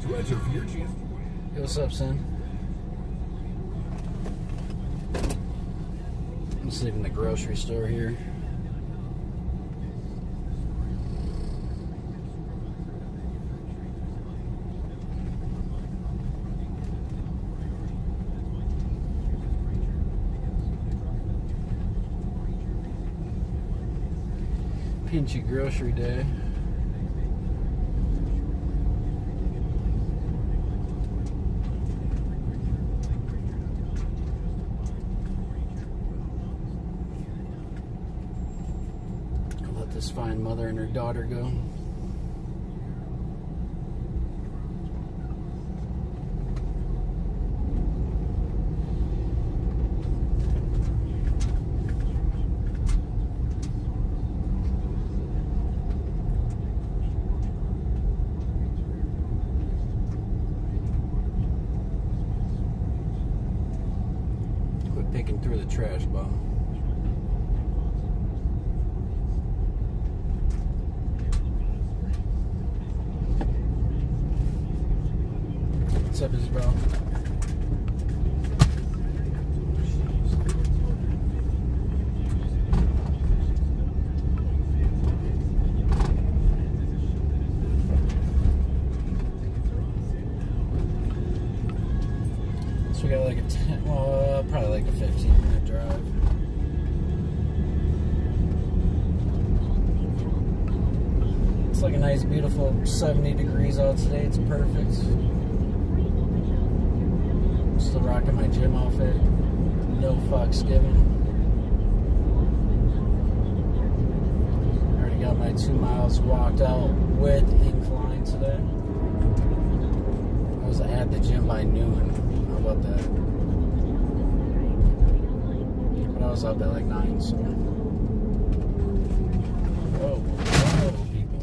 Hey, what's up, son? I'm just leaving the grocery store here. Pinchy grocery day. I'll let this fine mother and her daughter go. Picking through the trash bomb. What's up, Isabel? So we got like a 10, well, probably like a 15-minute drive. It's like a nice, beautiful 70 degrees out today. It's perfect. Still rocking my gym outfit. No fucks given. Already got my 2 miles walked out with incline today. I was at the gym by noon. How about that? But I was up at like 9, so. Whoa, people.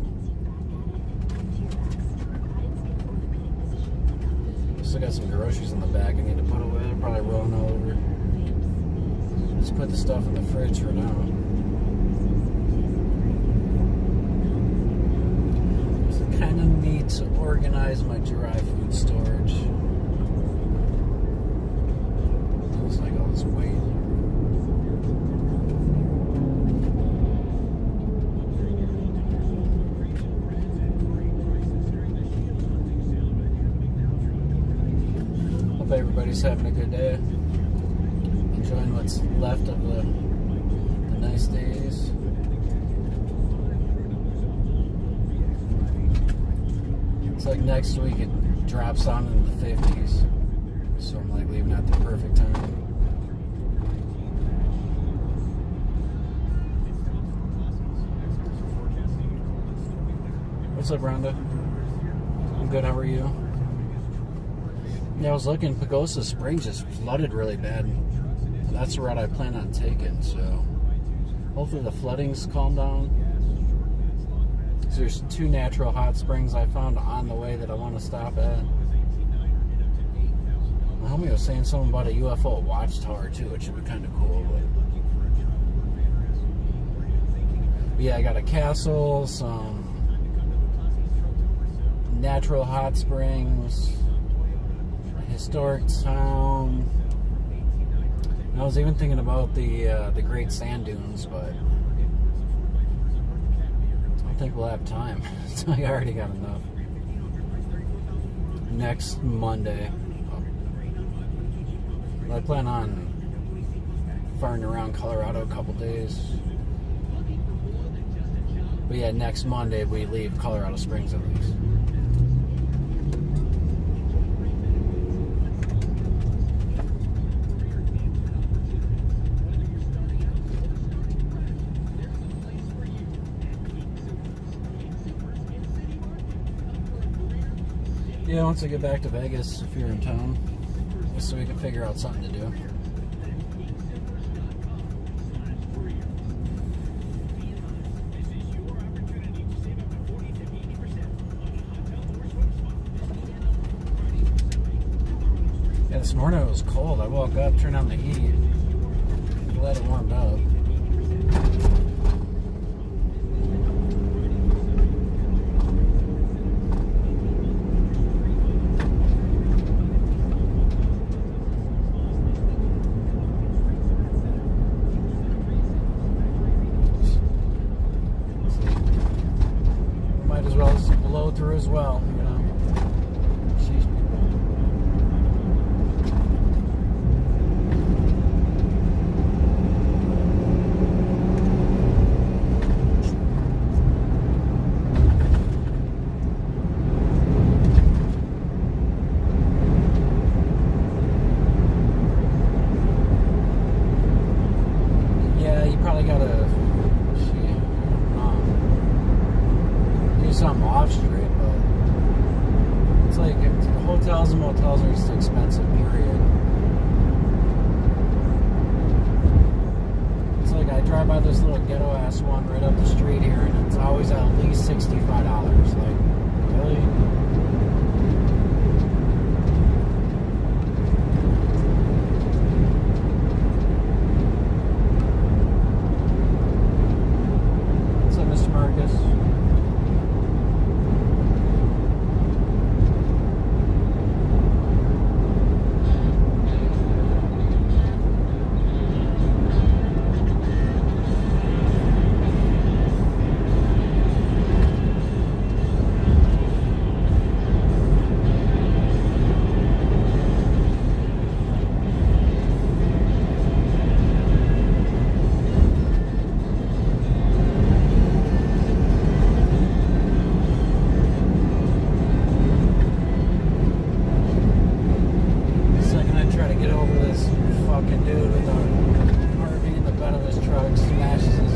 Still got some groceries in the back I need to put away. They're probably rolling all over. Just put the stuff in the fridge for now. So I kind of need to organize my dry food storage. Looks like all this weight. Hope everybody's having a good day. Enjoying what's left of the nice days. It's like next week it drops down into the 50s. So I'm like leaving at the perfect time. What's up, Rhonda? I'm good, how are you? Yeah, I was looking, Pagosa Springs just flooded really bad. That's the route I plan on taking, so hopefully the flooding's calmed down. There's 2 natural hot springs I found on the way that I want to stop at. My homie was saying something about a UFO watchtower too, which should be kind of cool. But yeah, I got a castle, some natural hot springs, a historic town. And I was even thinking about the Great Sand Dunes, but I don't think we'll have time. So I already got enough. Next Monday, I plan on farting around Colorado a couple days. But yeah, next Monday we leave Colorado Springs at least. Yeah, once I get back to Vegas, if you're in town, just so we can figure out something to do. Yeah, this morning it was cold. I woke up, turned on the heat, glad it warmed up. Denver as well, you know. Sheesh, people. Yeah, you probably gotta something off street, but it's like hotels and motels are just expensive, period. It's like I drive by this little ghetto ass one right up the street here, and it's always at least $65. Like, really? What's up, Mr. Marcus? Dude with the RV in the bed of his truck smashes his.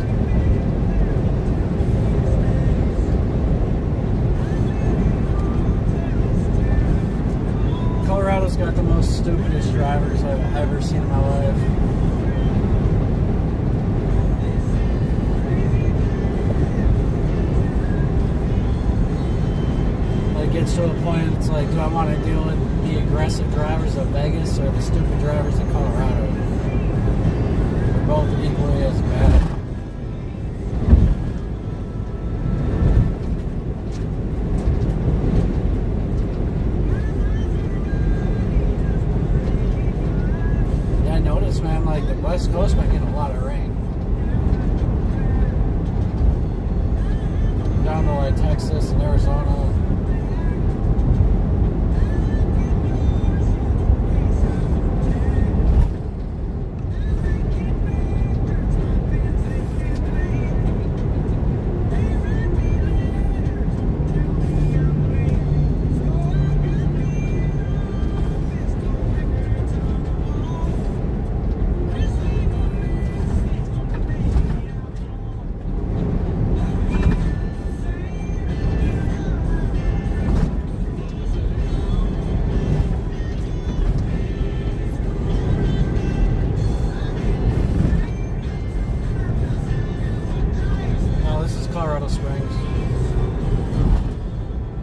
Colorado's got the most stupidest drivers I've ever seen in my life. It gets to a point, it's like, do I want to deal with the aggressive drivers of Vegas or the stupid drivers of Colorado? They're both equally as bad. Yeah, I noticed, man, like the West Coast might get a lot of rain. Down to like Texas and Arizona. Colorado Springs.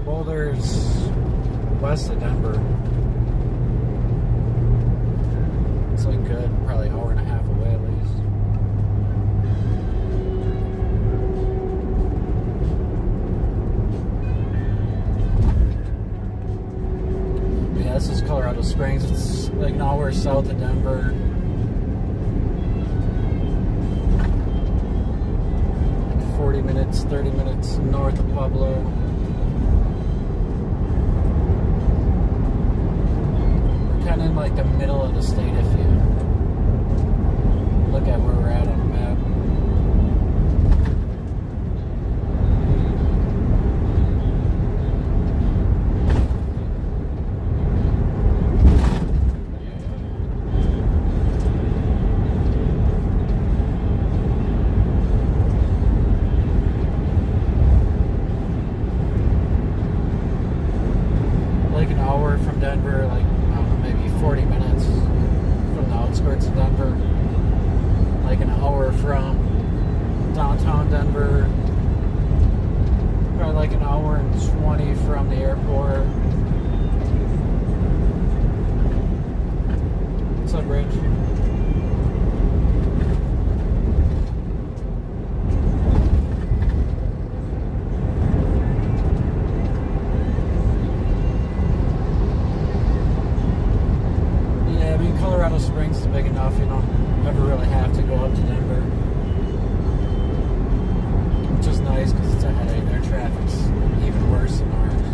Boulder's west of Denver. It's like good, probably an hour and a half away at least. Yeah, this is Colorado Springs. It's like an hour south of Denver. 40 minutes, 30 minutes north of Pueblo. We're kind of in like the middle of the state if you look at where we're at on the map. From Denver, like, I don't know, maybe 40 minutes from the outskirts of Denver, like an hour from downtown Denver, probably like an hour and 20 from the airport. What's up, Rich? Colorado Springs is big enough, you don't ever really have to go up to Denver, which is nice because it's a headache. Their traffic's even worse than ours.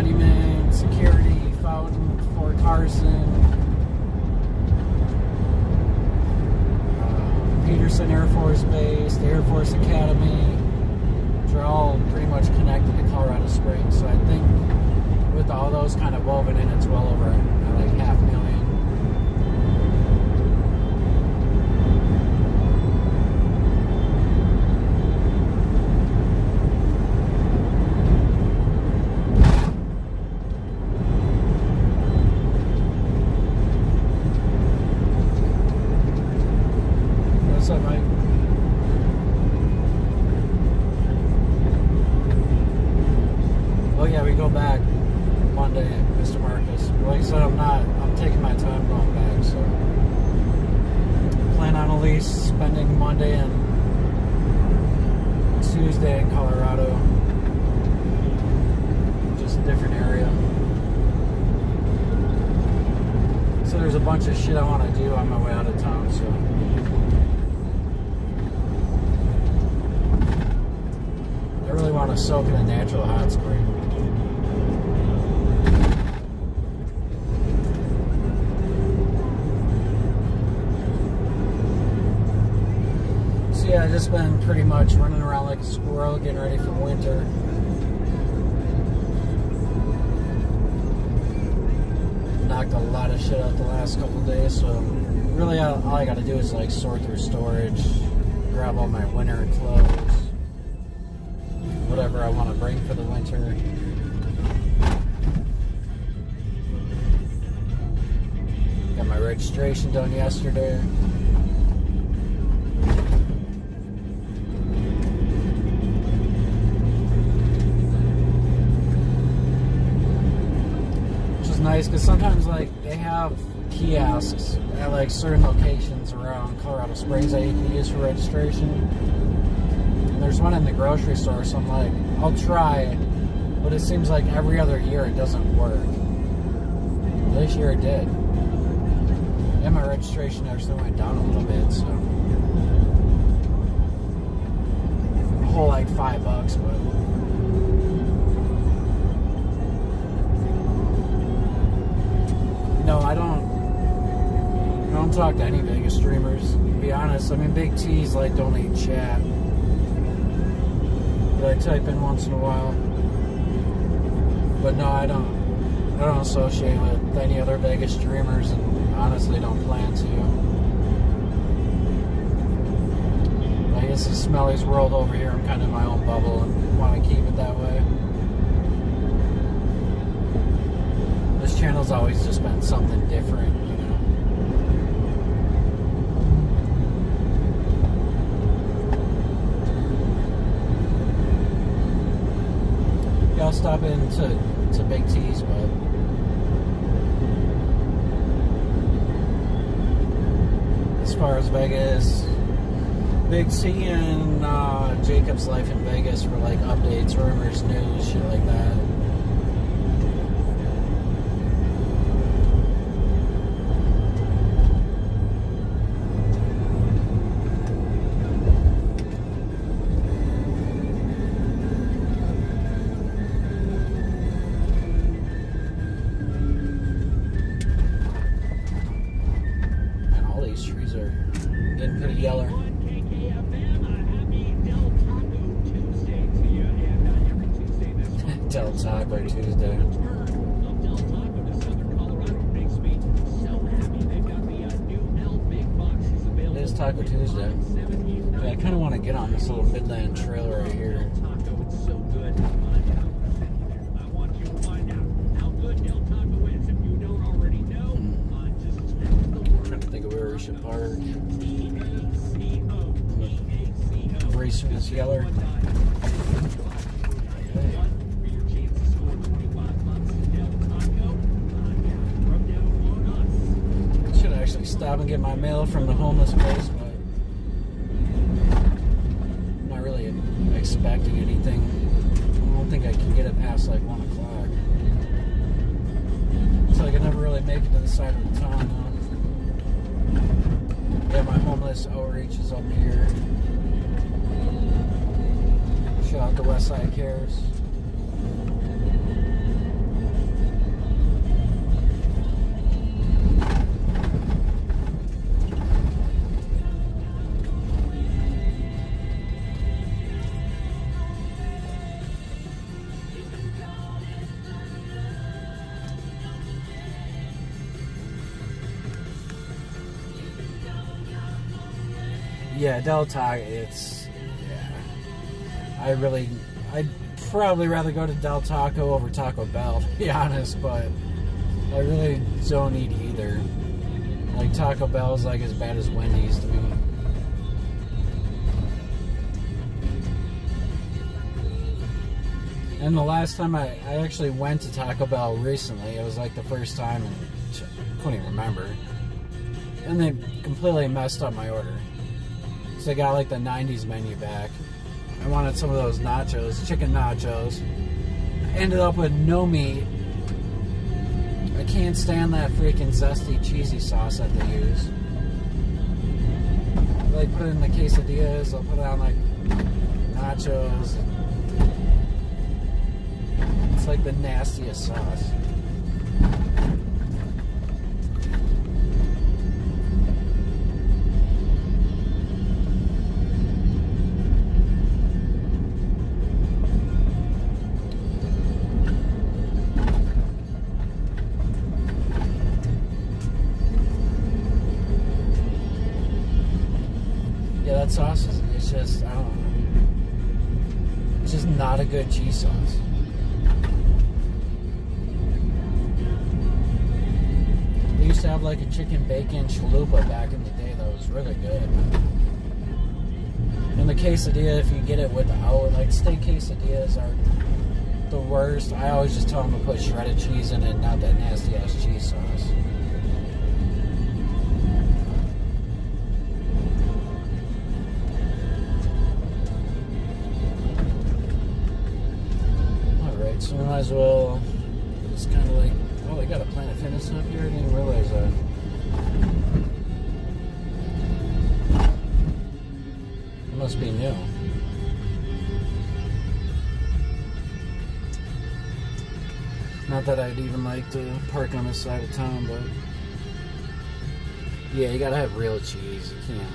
Monument, Security, Fountain, Fort Carson, Peterson Air Force Base, the Air Force Academy. They're all pretty much connected to Colorado Springs. So I think with all those kind of woven in, it's well over like 500,000. What's up, Mike? Oh yeah, we go back Monday, Mr. Marcus. Like I said, I'm taking my time going back, so plan on at least spending Monday and Tuesday in Colorado. Just a different area. So there's a bunch of shit I want to do on my way out of town, so I really want to soak in a natural hot spring. So yeah, I've just been pretty much running around like a squirrel, getting ready for winter. Knocked a lot of shit out the last couple of days, so really all I gotta do is like sort through storage, grab all my winter clothes, whatever I want to bring for the winter. Got my registration done yesterday. Which is nice because sometimes like they have kiosks at like certain locations around Colorado Springs that you can use for registration. There's one in the grocery store, so I'm like, I'll try, but it seems like every other year it doesn't work. This year it did. And my registration actually went down a little bit, so a whole like $5, but no, I don't talk to any Vegas streamers, to be honest. I mean, Big T's like don't even chat. I type in once in a while, but no, I don't associate with any other Vegas streamers, and honestly don't plan to. I guess it's Smelly's world over here. I'm kind of in my own bubble and want to keep it that way. This channel's always just been something different, you know. I'll stop into Big T's, but as far as Vegas, Big T and Jacob's Life in Vegas for like updates, rumors, news, shit like that. Yeller. Del Taco Tuesday. It is Taco Tuesday. Yeah, I kind of want to get on this little Midland trail right here. I'm trying to think of where we should park. Race Miss Yeller. Okay. Should actually stop and get my mail from the homeless place, but I'm not really expecting anything. I don't think I can get it past like 1 o'clock. So I can never really make it to the side of the town now. Yeah, my homeless outreach is up here. Shout out to Westside Cares. Yeah, Del Taco, I'd probably rather go to Del Taco over Taco Bell, to be honest, but I really don't eat either. Like, Taco Bell's like as bad as Wendy's to me. And the last time I actually went to Taco Bell recently, it was like the first time, and I couldn't even remember. And they completely messed up my order. So they got like the 90s menu back. I wanted some of those nachos, chicken nachos. I ended up with no meat. I can't stand that freaking zesty, cheesy sauce that they use. They put it in the quesadillas, they'll put it on like nachos. It's like the nastiest sauce. Yeah, that sauce it's just, I don't know. It's just not a good cheese sauce. They used to have like a chicken bacon chalupa back in the day that was really good. And the quesadilla, if you get it without, like steak quesadillas are the worst. I always just tell them to put shredded cheese in it, not that nasty ass cheese sauce. Alright, so we might as well just kind of like, oh, they got a Planet Fitness up here? I didn't even realize that. It must be new. Not that I'd even like to park on this side of town, but yeah, you gotta have real cheese. You can't.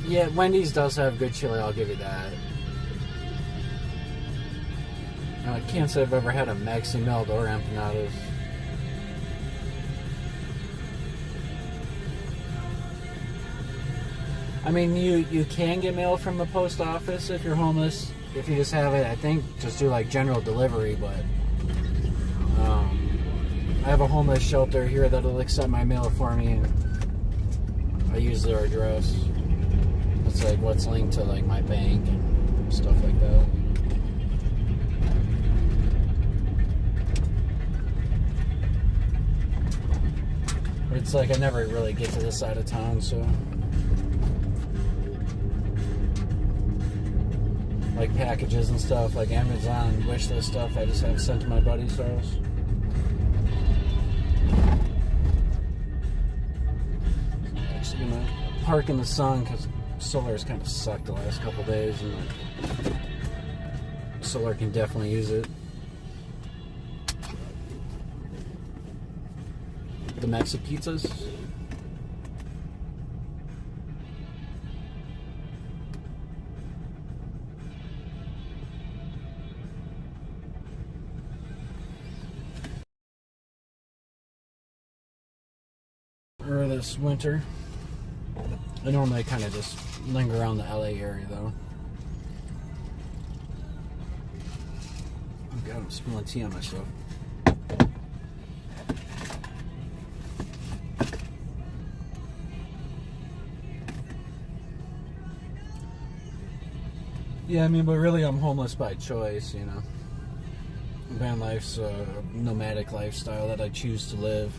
Yeah, Wendy's does have good chili, I'll give you that. I can't say I've ever had a Maxi Melt or empanadas. I mean, you can get mail from the post office if you're homeless. If you just have it, I think, just do like general delivery, but I have a homeless shelter here that'll accept my mail for me, and I use their address. It's like what's linked to like my bank and stuff like that. But it's like I never really get to this side of town, so like packages and stuff, like Amazon wishlist stuff, I just have sent to my buddy's house. Actually gonna park in the sun because solar's kind of sucked the last couple days, and solar can definitely use it. The Maxi pizzas. Or this winter. I normally kind of just linger around the LA area though. Oh God, I'm spilling tea on myself. Yeah, I mean, but really I'm homeless by choice, you know. Van life's a nomadic lifestyle that I choose to live.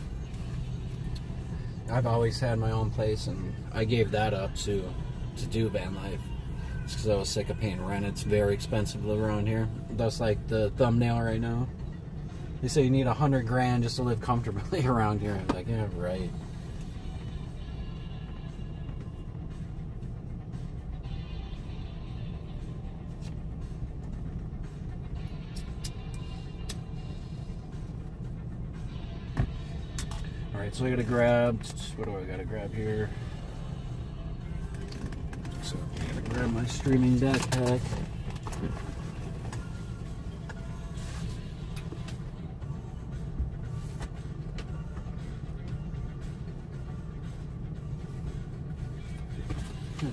I've always had my own place, and I gave that up to do van life. It's because I was sick of paying rent. It's very expensive to live around here. That's like the thumbnail right now. They say you need $100,000 just to live comfortably around here. I'm like, yeah, right. Alright, so I gotta grab, what do I gotta grab here? So I gotta grab my streaming backpack.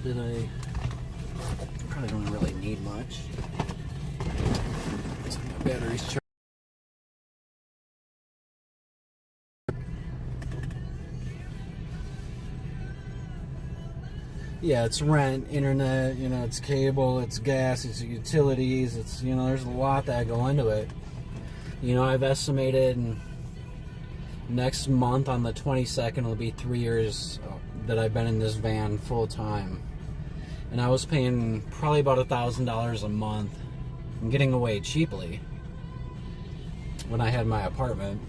that I probably don't really need much. So my battery's charged. Yeah, it's rent, internet, you know, it's cable, it's gas, it's utilities, it's, you know, there's a lot that go into it. You know, I've estimated next month on the 22nd will be 3 years that I've been in this van full time. And I was paying probably about $1,000 a month and getting away cheaply when I had my apartment.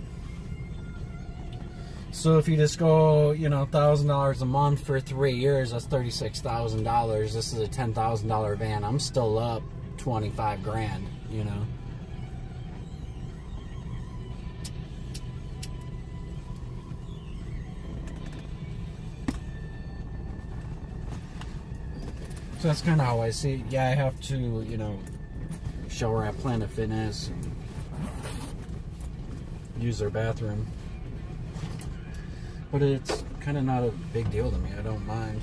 So if you just go, you know, $1,000 a month for 3 years, that's $36,000. This is a $10,000 van. I'm still up 25 grand, you know. So that's kind of how I see it. Yeah, I have to, you know, show her at Planet Fitness and use their bathroom. But it's kind of not a big deal to me. I don't mind.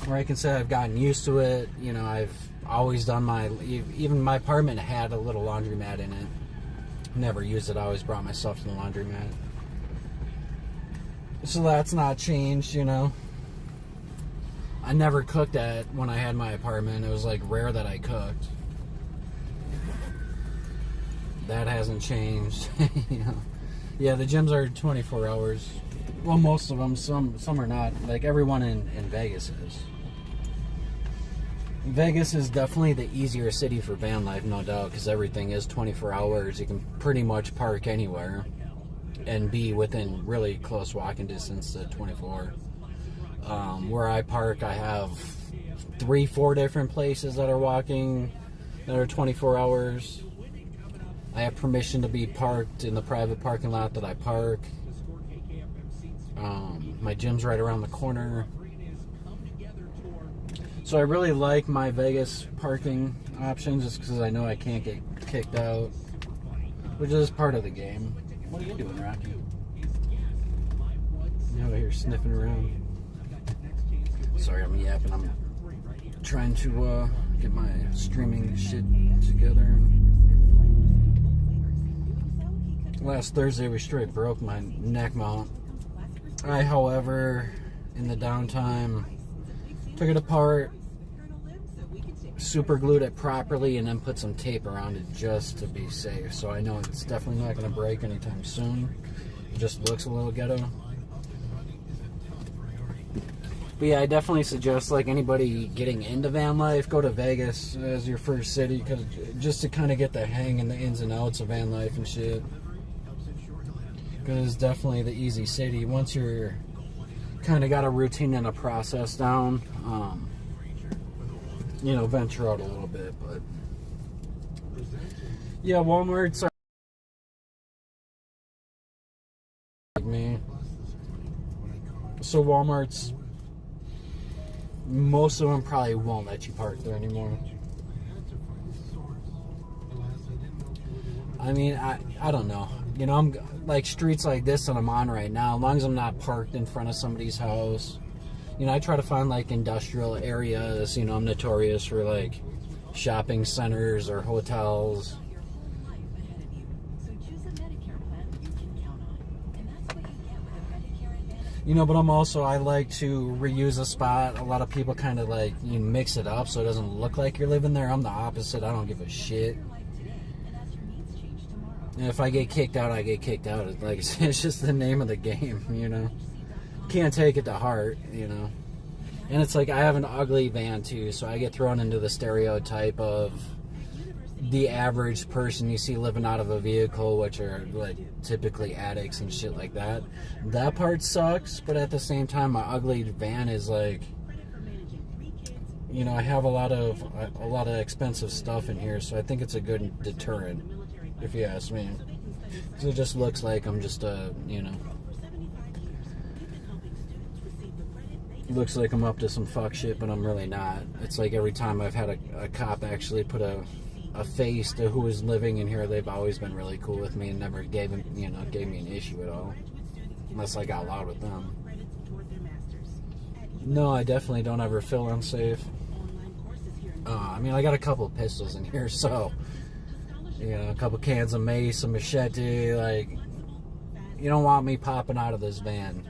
Or I can say I've gotten used to it. You know, I've always done even my apartment had a little laundromat in it. Never used it. I always brought my stuff to the laundromat. So that's not changed, you know. I never cooked when I had my apartment. It was like rare that I cooked. That hasn't changed. You know. Yeah, the gyms are 24 hours. Well, most of them. Some are not. Like everyone in Vegas is. Vegas is definitely the easier city for van life, no doubt, because everything is 24 hours. You can pretty much park anywhere and be within really close walking distance to 24. Where I park, I have 3-4 different places that are 24 hours. I have permission to be parked in the private parking lot that I park. My gym's right around the corner. So I really like my Vegas parking options just because I know I can't get kicked out, which is part of the game. What are you doing, Rocky? You over here sniffing around. Sorry, I'm yapping. I'm trying to get my streaming shit together. Last Thursday we straight broke my neck mount. I, however, in the downtime, took it apart, super glued it properly, and then put some tape around it just to be safe. So I know it's definitely not going to break anytime soon. It just looks a little ghetto. But yeah, I definitely suggest, like, anybody getting into van life, go to Vegas as your first city, just to kind of get the hang and the ins and outs of van life and shit. Because it's definitely the easy city. Once you're kind of got a routine and a process down, you know, venture out a little bit. But yeah, Walmart's are like me. So Walmart's, most of them probably won't let you park there anymore. I mean, I don't know. You know, I'm like streets like this that I'm on right now, as long as I'm not parked in front of somebody's house. You know, I try to find like industrial areas. You know, I'm notorious for like shopping centers or hotels. You know, but I like to reuse a spot. A lot of people kind of like, you mix it up so it doesn't look like you're living there. I'm the opposite. I don't give a shit. And if I get kicked out, I get kicked out. It's just the name of the game, you know. Can't take it to heart, you know. And it's like I have an ugly van too, so I get thrown into the stereotype of the average person you see living out of a vehicle, which are like typically addicts and shit like that. That part sucks, but at the same time, my ugly van is like, you know, I have a lot of expensive stuff in here, so I think it's a good deterrent, if you ask me. So it just looks like I'm just you know, it looks like I'm up to some fuck shit, but I'm really not. It's like every time I've had a cop actually put a a face to who was living in here. They've always been really cool with me and never gave me an issue at all, unless I got loud with them. No, I definitely don't ever feel unsafe. I mean, I got a couple of pistols in here, so a couple cans of mace, a machete. Like, you don't want me popping out of this van.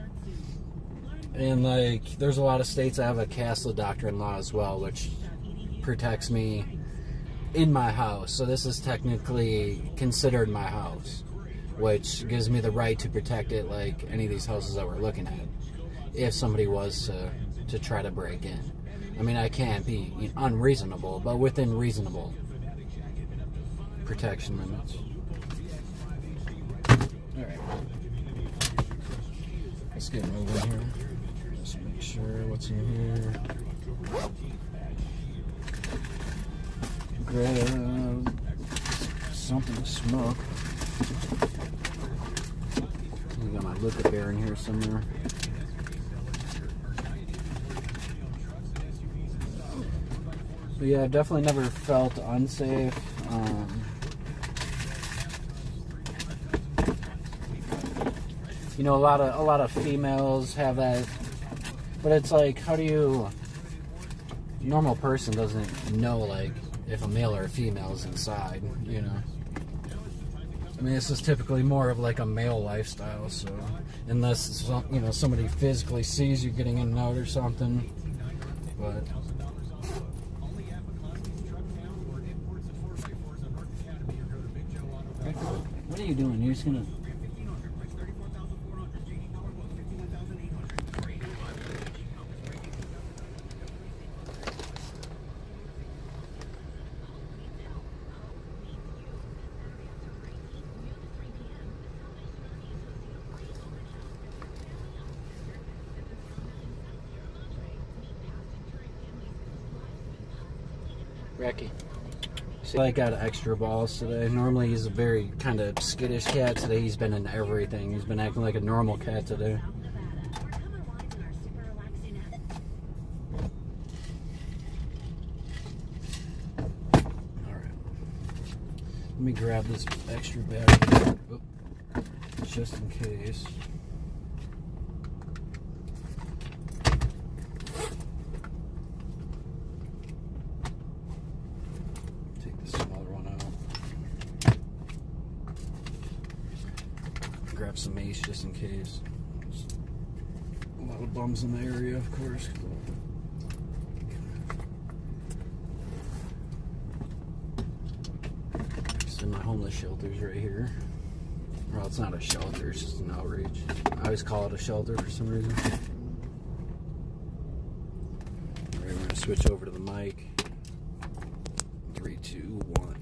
And like, there's a lot of states that have a castle doctrine law as well, which protects me in my house. So this is technically considered my house, which gives me the right to protect it like any of these houses that we're looking at, if somebody was to try to break in. I mean, I can't be unreasonable, but within reasonable protection limits. Alright. Let's get moving here. Just make sure what's in here. Grab something to smoke. I got my liquor bear in here somewhere. But yeah, I've definitely never felt unsafe. A lot of females have that, but it's like, how do you? A normal person doesn't know like if a male or a female is inside. I mean, this is typically more of like a male lifestyle. So unless somebody physically sees you getting in and out or something, but. What are you doing? You're just gonna... Racky. I got extra balls today. Normally he's a very kind of skittish cat. Today he's been in everything. He's been acting like a normal cat today. Alright. Let me grab this extra battery. Just in case. Grab some mace just in case. Just a lot of bums in the area, of course. Just in my homeless shelters right here. Well, it's not a shelter, it's just an outreach. I always call it a shelter for some reason. Alright, we're gonna switch over to the mic. 3, 2, 1.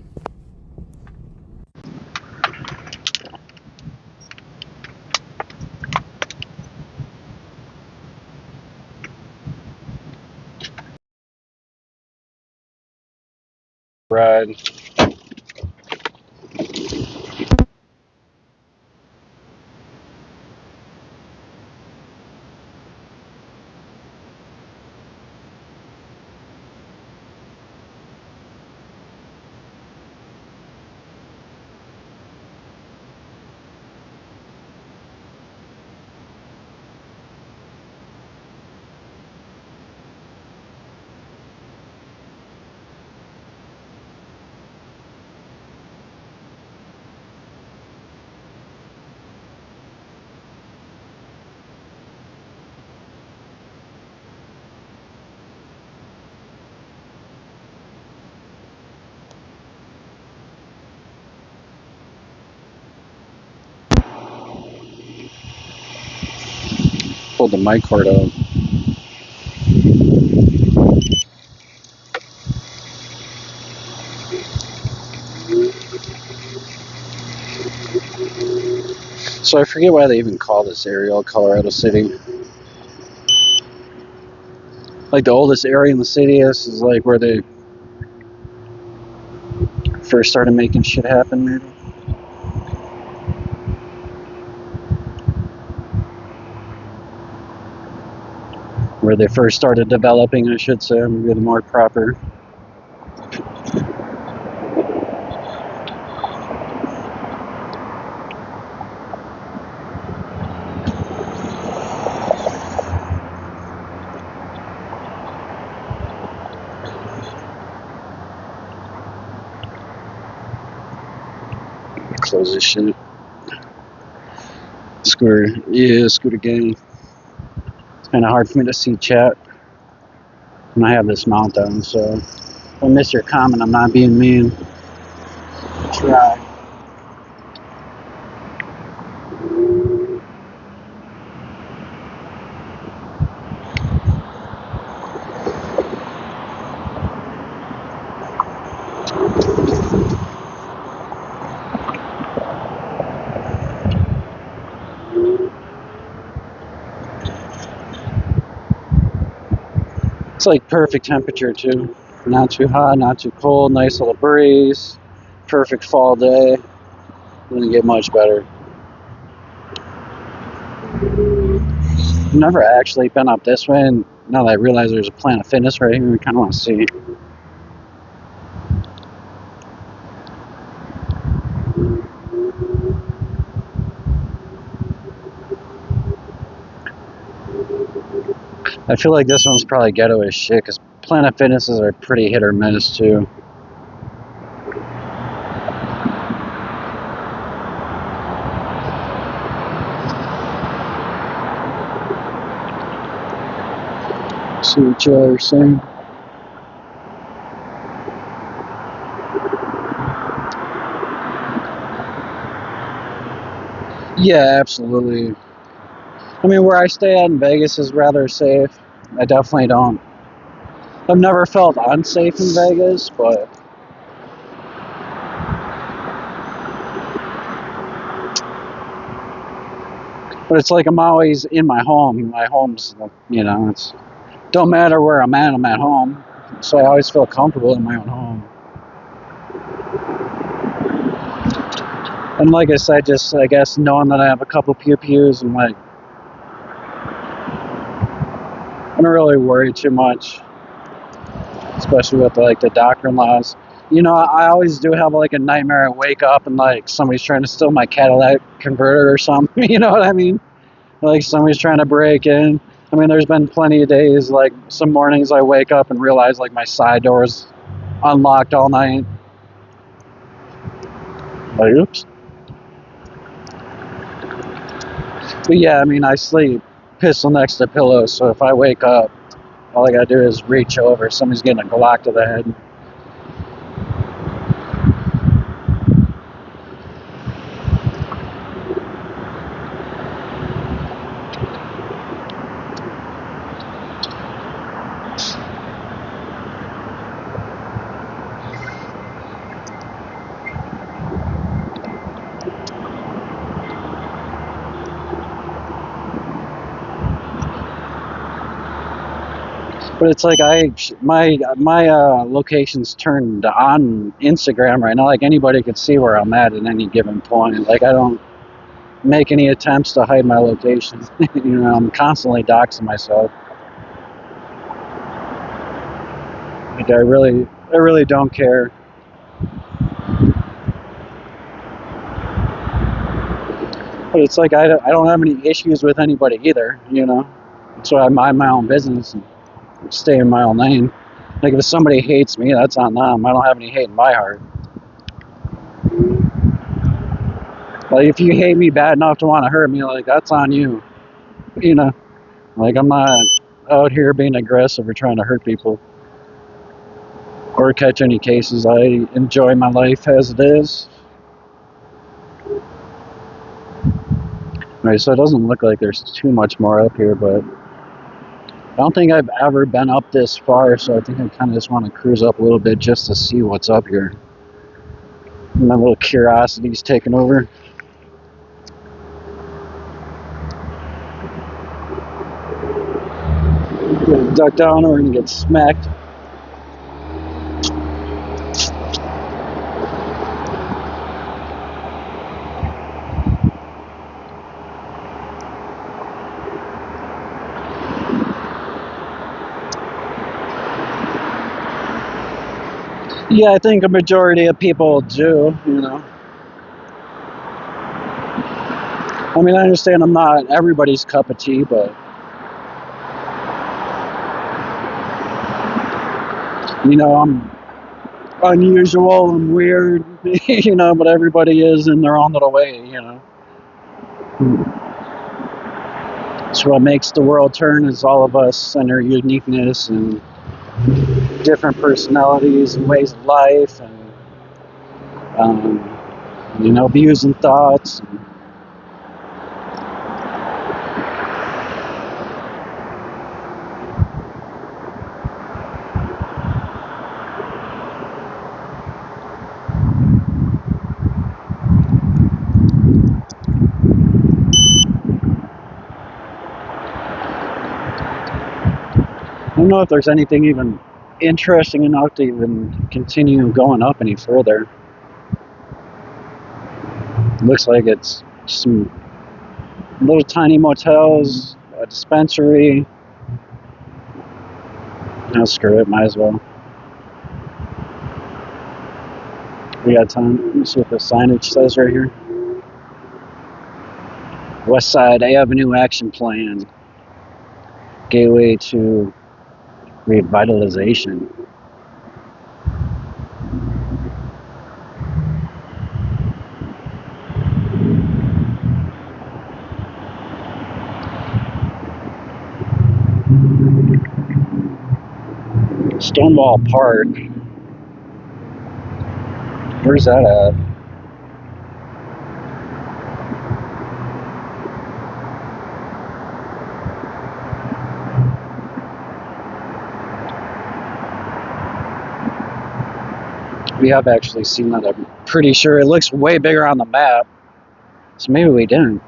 Ride. Pulled the mic cord out. So I forget why they even call this area Colorado City. Like the oldest area in the city is like where they first started making shit happen, maybe. Where they first started developing, I should say, maybe the more proper close this shit. Scooter, yeah, Scooter gang. It's kind of hard for me to see chat when I have this mount down, so if I miss your comment, I'm not being mean. Try. It's like perfect temperature too. Not too hot, not too cold, nice little breeze. Perfect fall day. Doesn't get much better. I've never actually been up this way, and now that I realize there's a Planet Fitness right here, I kind of want to see. I feel like this one's probably ghetto as shit, because Planet Fitnesses are pretty hit or miss too. See what y'all are saying. Yeah, absolutely. I mean, where I stay at in Vegas is rather safe. I definitely don't. I've never felt unsafe in Vegas, but it's like I'm always in my home. My home's, you know, it's don't matter where I'm at home. So I always feel comfortable in my own home. And like I said, just, I guess, knowing that I have a couple pew-pews, and like, I don't really worry too much, especially with like the doctrine laws. You know, I always do have like a nightmare. I wake up and like somebody's trying to steal my catalytic converter or something. You know what I mean? Like somebody's trying to break in. I mean, there's been plenty of days, like some mornings I wake up and realize like my side door's unlocked all night. Like, oops. But yeah, I mean, I sleep pistol next to pillow, so if I wake up, all I gotta do is reach over. Somebody's getting a Glock to the head. But it's like my location's turned on Instagram right now. Like anybody could see where I'm at any given point. Like I don't make any attempts to hide my location. You know, I'm constantly doxing myself. Like I really don't care. But it's like I don't have any issues with anybody either. You know, so I mind my own business and stay in my own lane. Like if somebody hates me, that's on them. I don't have any hate in my heart. Like if you hate me bad enough to want to hurt me, like that's on you. You know, like I'm not out here being aggressive or trying to hurt people or catch any cases. I enjoy my life as it is. Alright, so it doesn't look like there's too much more up here, but I don't think I've ever been up this far, so I think I kind of just want to cruise up a little bit just to see what's up here. My little curiosity's taking over. Duck down or we're gonna get smacked. Yeah, I think a majority of people do, you know. I mean, I understand I'm not everybody's cup of tea, but you know, unusual and weird, you know, but everybody is in their own little way, you know. It's what makes the world turn is all of us and our uniqueness and different personalities and ways of life and, you know, views and thoughts. I don't know if there's anything even interesting enough to even continue going up any further. It looks like it's some little tiny motels, a dispensary. No, screw it, might as well. We got time. Let me see what the signage says right here. West Side Avenue Action Plan. Gateway to Revitalization. Stonewall Park. Where's that at? We have actually seen that. I'm pretty sure it looks way bigger on the map. So maybe we didn't.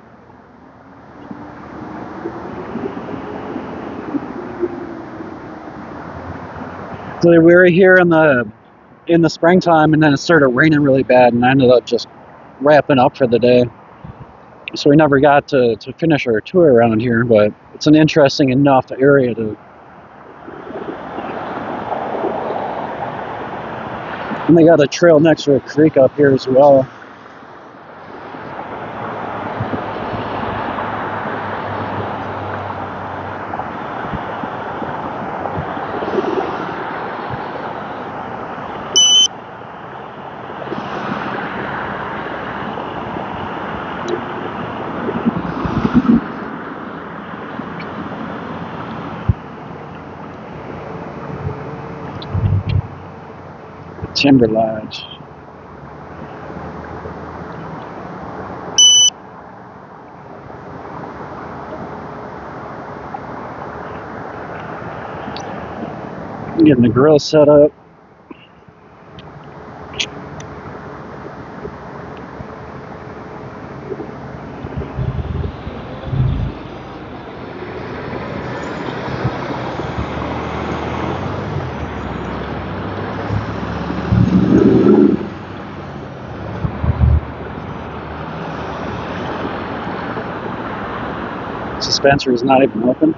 So we were here in the springtime, and then it started raining really bad, and I ended up just wrapping up for the day. So we never got to finish our tour around here, but it's an interesting enough area to. And they got a trail next to a creek up here as well. Timber Lodge. Getting the grill set up. Dispensary is not even open.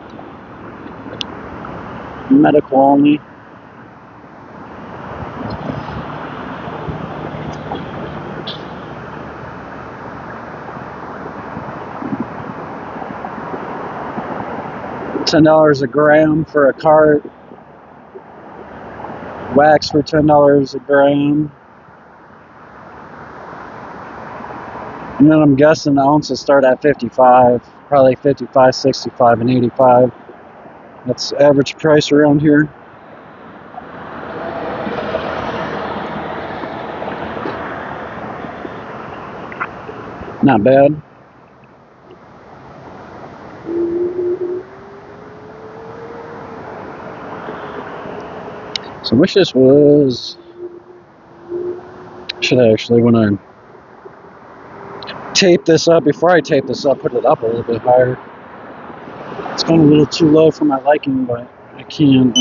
Medical only. $10 a gram for a cart. Wax for $10 a gram. And then I'm guessing the ounces start at 55, probably 55, 65, and 85. That's the average price around here. Not bad. So I wish this was. Should I actually, when I tape this up, before I tape this up, put it up a little bit higher. It's gone a little too low for my liking, but I can't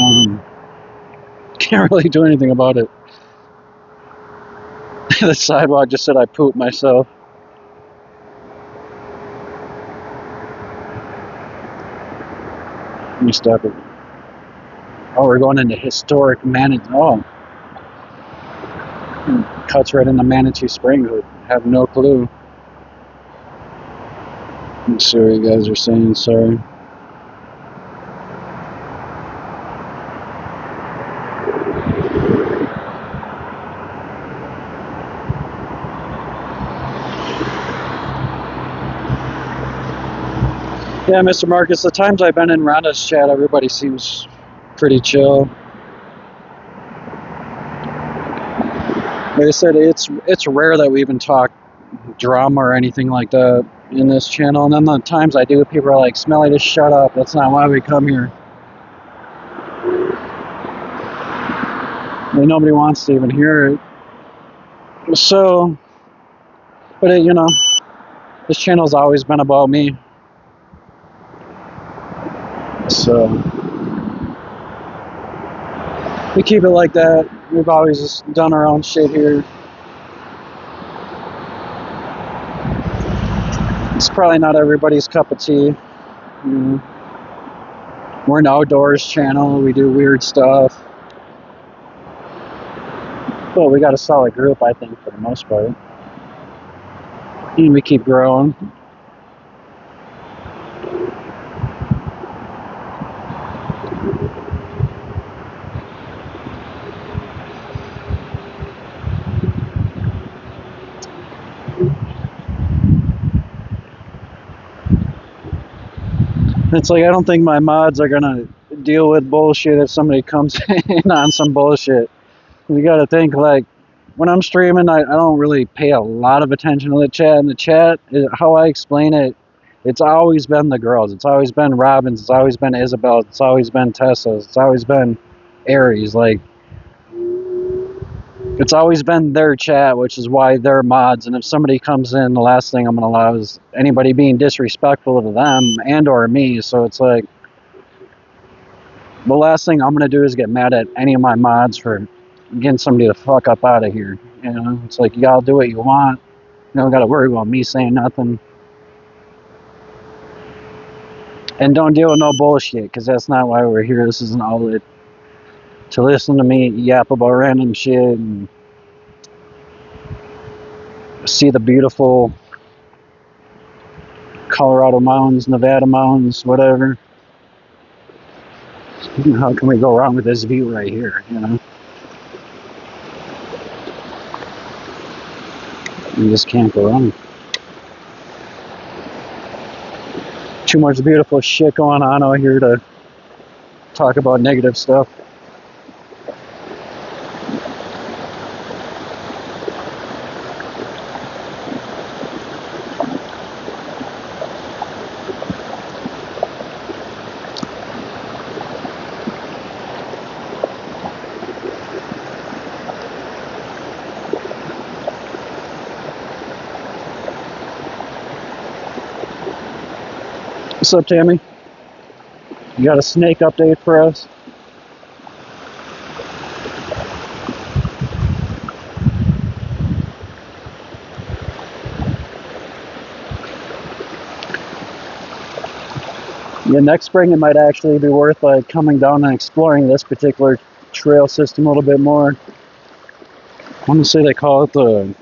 really do anything about it. The sidewalk just said I pooped myself. Let me stop it. Oh, we're going into historic Manatee. Oh, cuts right into Manatee Springs. I have no clue. Let's see what you guys are saying. Sorry. Yeah, Mr. Marcus, the times I've been in Rhonda's chat, everybody seems pretty chill. Like I said, it's rare that we even talk drama or anything like that in this channel. And then the times I do, people are like, "Smelly, just shut up. That's not why we come here." Like, nobody wants to even hear it. So, but this channel's always been about me. So we keep it like that. We've always just done our own shit here. It's probably not everybody's cup of tea. We're an outdoors channel. We do weird stuff. But we got a solid group, I think, for the most part. And we keep growing. It's like, I don't think my mods are gonna deal with bullshit if somebody comes in on some bullshit. You gotta think, like, when I'm streaming, I don't really pay a lot of attention to the chat. And the chat, how I explain it, it's always been the girls. It's always been Robin's. It's always been Isabel. It's always been Tessa's. It's always been Aries. Like, it's always been their chat, which is why they're mods. And if somebody comes in, the last thing I'm gonna allow is anybody being disrespectful to them and or me. So it's like, the last thing I'm gonna do is get mad at any of my mods for getting somebody to fuck up out of here. It's like, you gotta do what you want. You don't gotta worry about me saying nothing. And don't deal with no bullshit, because that's not why we're here. This is an outlet to listen to me yap about random shit and see the beautiful Colorado mountains, Nevada mountains, whatever. How can we go wrong with this view right here, You just can't go wrong. Too much beautiful shit going on out here to talk about negative stuff. What's up, Tammy? You got a snake update for us? Yeah, next spring it might actually be worth like coming down and exploring this particular trail system a little bit more. I want to say they call it the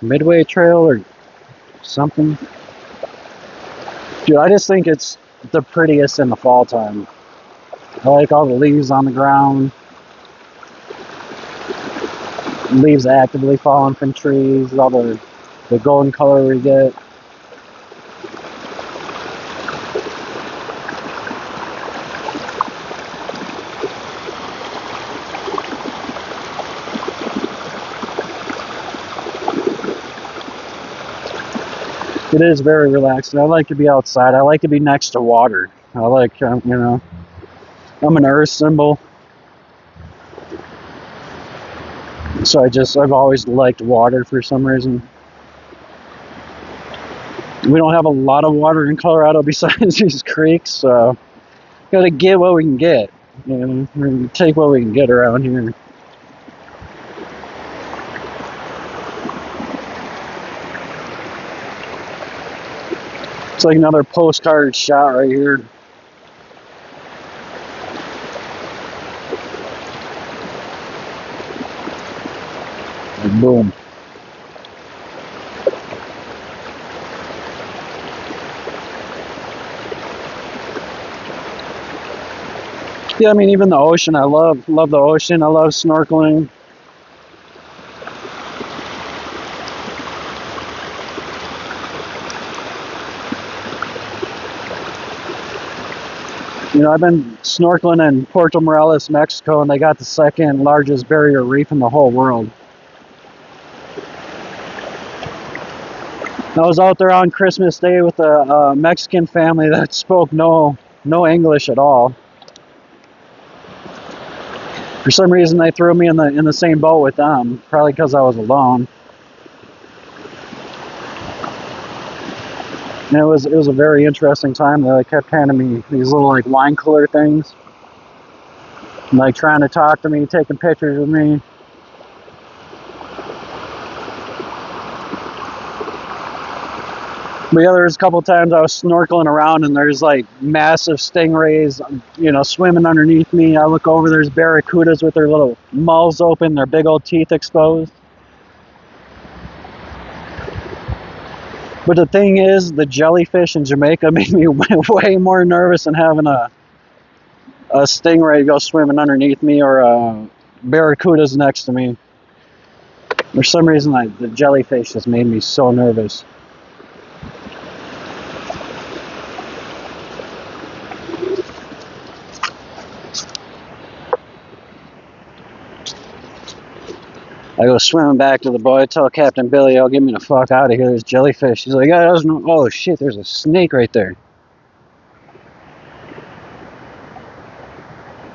Midway Trail or something. Dude, I just think it's the prettiest in the fall time. I like all the leaves on the ground, leaves actively falling from trees, all the golden color we get. It is very relaxing. I like to be outside. I like to be next to water. I like, I'm an earth symbol. So I've always liked water for some reason. We don't have a lot of water in Colorado besides these creeks, so gotta get what we can get. We take what we can get around here. It's like another postcard shot right here. And boom. Yeah, I mean, even the ocean, I love the ocean. I love snorkeling. You know, I've been snorkeling in Puerto Morelos, Mexico, and they got the second largest barrier reef in the whole world. I was out there on Christmas Day with a Mexican family that spoke no English at all. For some reason, they threw me in the same boat with them, probably because I was alone. And it was a very interesting time. They kept handing me these little like wine cooler things, and, like trying to talk to me, taking pictures with me. But yeah, there's a couple times I was snorkeling around and there's like massive stingrays, you know, swimming underneath me. I look over, there's barracudas with their little mouths open, their big old teeth exposed. But the thing is, the jellyfish in Jamaica made me way more nervous than having a stingray go swimming underneath me or barracudas next to me. For some reason, the jellyfish just made me so nervous. I go swimming back to the boy, tell Captain Billy, "Oh, get me the fuck out of here, there's jellyfish." He's like, "Yeah, there's no, oh shit, there's a snake right there."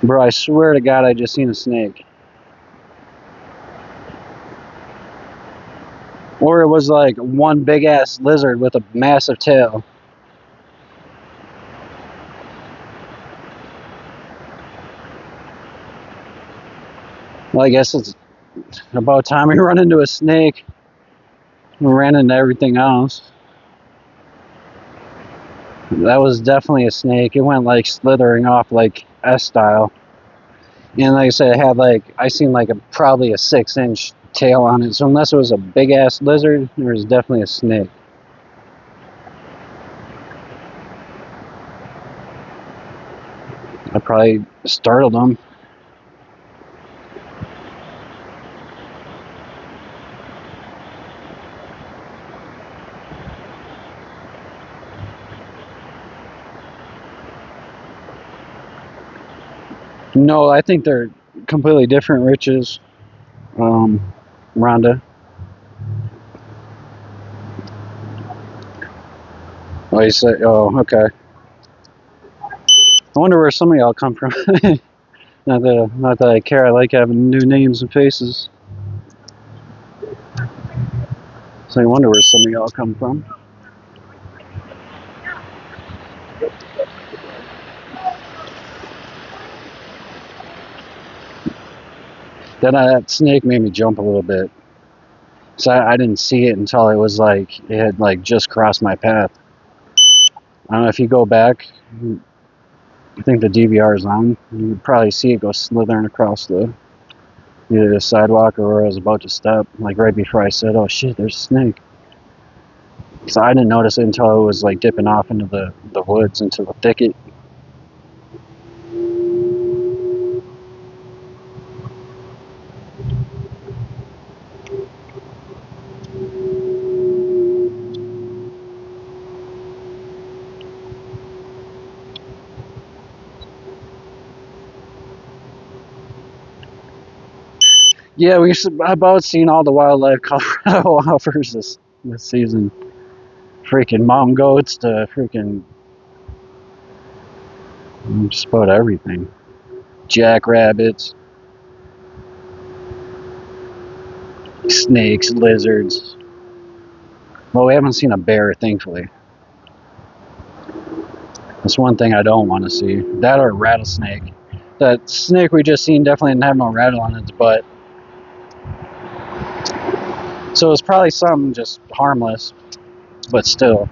Bro, I swear to God, I just seen a snake. Or it was like one big ass lizard with a massive tail. Well, I guess it's about time we run into a snake. We ran into everything else. That was definitely a snake. It went like slithering off like S style. And like I said, it had like, I seen like probably a 6-inch tail on it. So unless it was a big ass lizard, there was definitely a snake. I probably startled them. No, I think they're completely different riches, Rhonda. Oh, you say, oh, okay. I wonder where some of y'all come from. not that I care. I like having new names and faces. So I wonder where some of y'all come from. That snake made me jump a little bit. So I didn't see it until it was like, it had like just crossed my path. I don't know if you go back, I think the DVR is on, you would probably see it go slithering across either the sidewalk or where I was about to step, like right before I said, "Oh shit, there's a snake." So I didn't notice it until it was like dipping off into the woods, into the thicket. Yeah, we about seen all the wildlife Colorado offers this season. Freaking mountain goats to freaking just about everything. Jackrabbits, snakes, lizards. Well, we haven't seen a bear, thankfully. That's one thing I don't want to see. That or a rattlesnake. That snake we just seen definitely didn't have no rattle on its butt. So it's probably something just harmless, but still.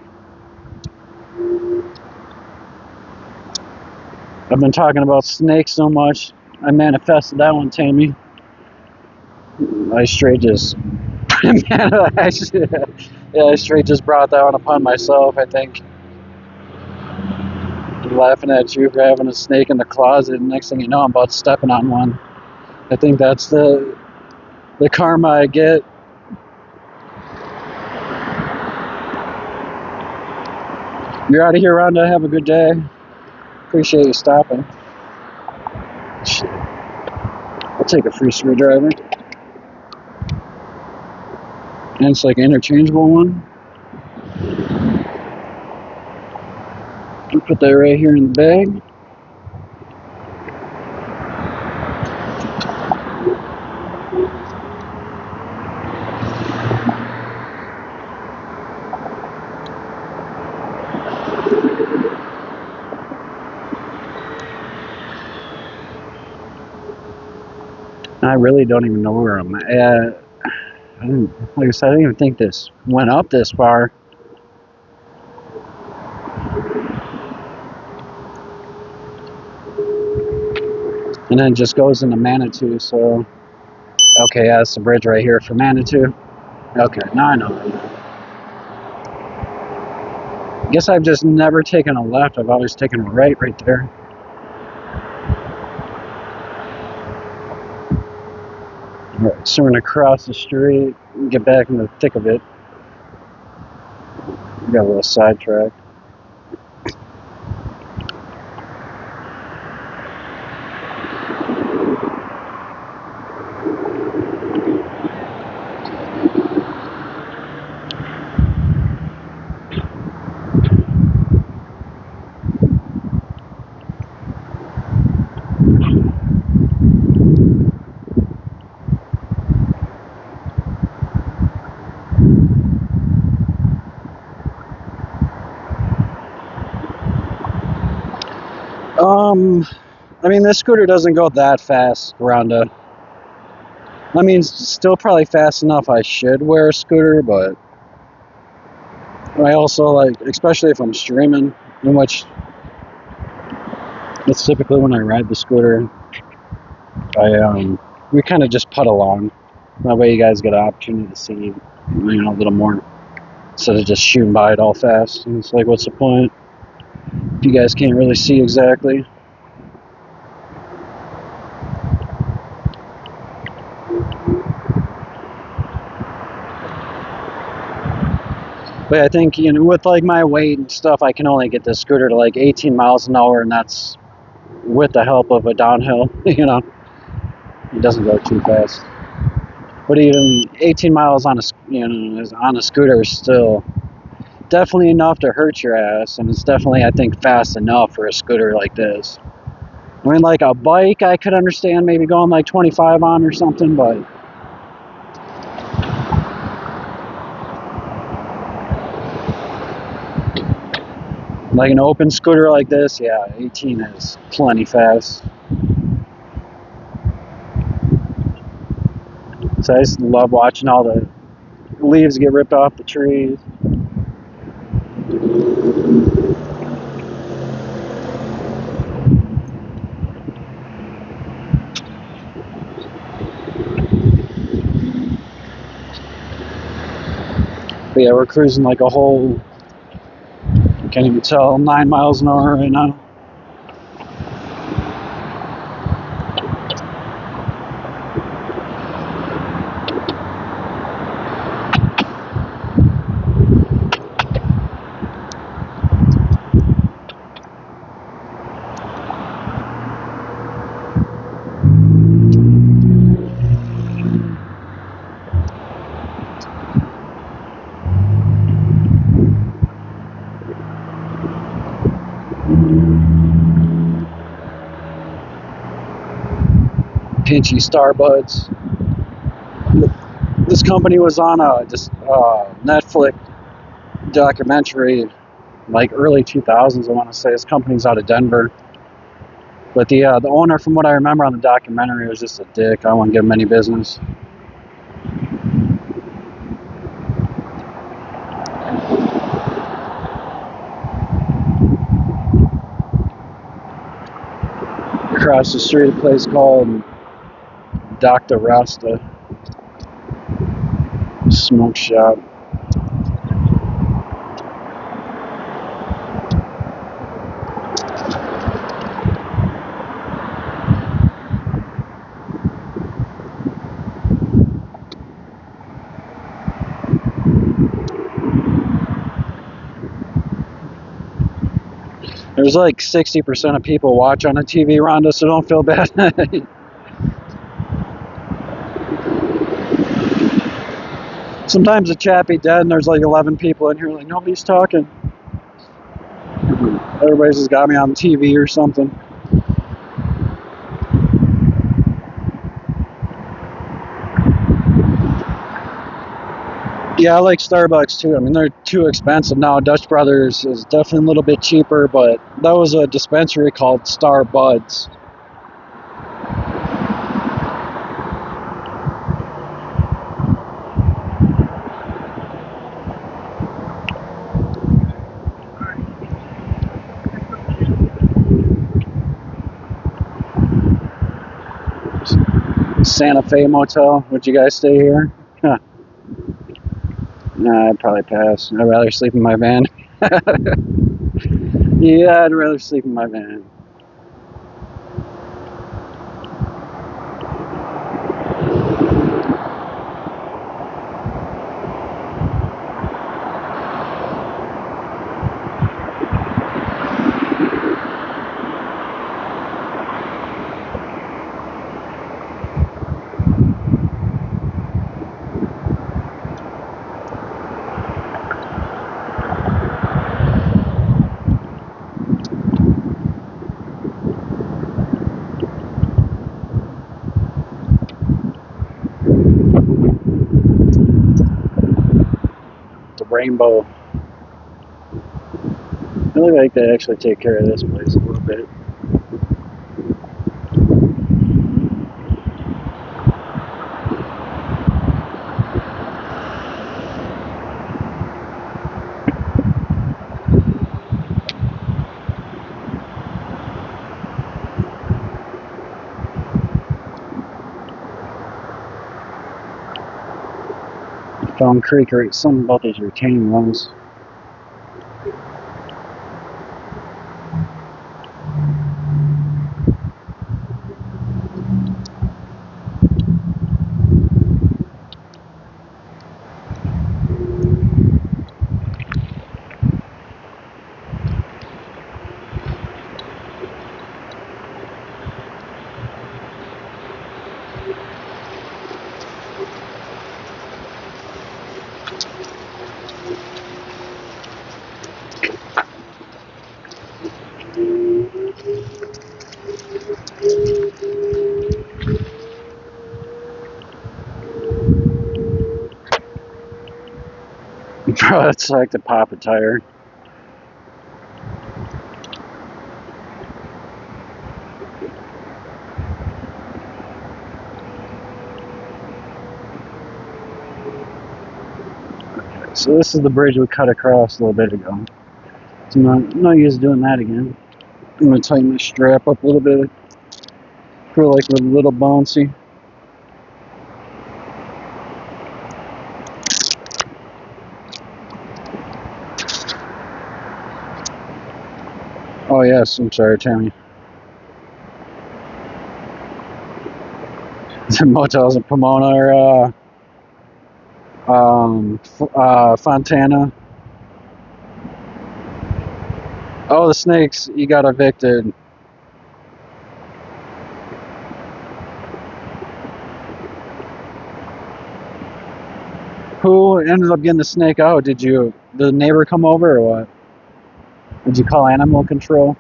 I've been talking about snakes so much. I manifested that one, Tammy. I straight just, I straight just brought that one upon myself. I think. Laughing at you for having a snake in the closet, and next thing you know, I'm about stepping on one. I think that's the karma I get. You're out of here, Rhonda. Have a good day. Appreciate you stopping. Shit. I'll take a free screwdriver. And it's like an interchangeable one. I'll put that right here in the bag. I really don't even know where I'm at. Like I said, I didn't even think this went up this far. And then it just goes into Manitou, so... Okay, yeah, that's the bridge right here for Manitou. Okay, now I know. I guess I've just never taken a left. I've always taken a right there. Right, so we're gonna cross the street and get back in the thick of it. We got a little sidetrack. I mean, this scooter doesn't go that fast, Rhonda. I mean, it's still probably fast enough I should wear a scooter, but I also like, especially if I'm streaming, in which it's typically when I ride the scooter, we kind of just putt along. That way you guys get an opportunity to see, you know, a little more, instead of just shooting by it all fast. And it's like, what's the point if you guys can't really see exactly? But I think, you know, with like my weight and stuff, I can only get this scooter to like 18 miles an hour, and that's with the help of a downhill. You know, it doesn't go too fast. But even 18 miles on a scooter is still definitely enough to hurt your ass, and it's definitely, I think, fast enough for a scooter like this. I mean, like a bike, I could understand maybe going like 25 on or something, but like an open scooter like this, yeah, 18 is plenty fast. So I just love watching all the leaves get ripped off the trees. But yeah, we're cruising like a whole, can't even tell, 9 miles an hour right now. Pinchy Starbuds. This company was on a Netflix documentary, like early 2000s, I want to say. This company's out of Denver. But the owner, from what I remember on the documentary, was just a dick. I wouldn't give him any business. Across the street, a place called Dr. Rasta Smoke Shop. There's like 60% of people watch on the TV, Rhonda, so don't feel bad. Sometimes the chat be dead and there's like 11 people in here, like nobody's talking. Everybody's just got me on TV or something. Yeah, I like Starbucks too. I mean, they're too expensive now. Dutch Brothers is definitely a little bit cheaper, but that was a dispensary called Starbuds. Santa Fe Motel. Would you guys stay here? Huh. Nah, I'd probably pass. I'd rather sleep in my van. Yeah, I'd rather sleep in my van. The Rainbow. I look like they actually take care of this place a little bit. Found Creek, or something about these retaining walls. Bro, it's like to pop a tire. Okay, so this is the bridge we cut across a little bit ago. So no use doing that again. I'm gonna tighten this strap up a little bit. Feel like we're a little bouncy. Oh yes, I'm sorry, Tammy. The motels in Pomona or Fontana. Oh, the Snakes, you got evicted. Who ended up getting the snake out? Did the neighbor come over or what? Did you call animal control?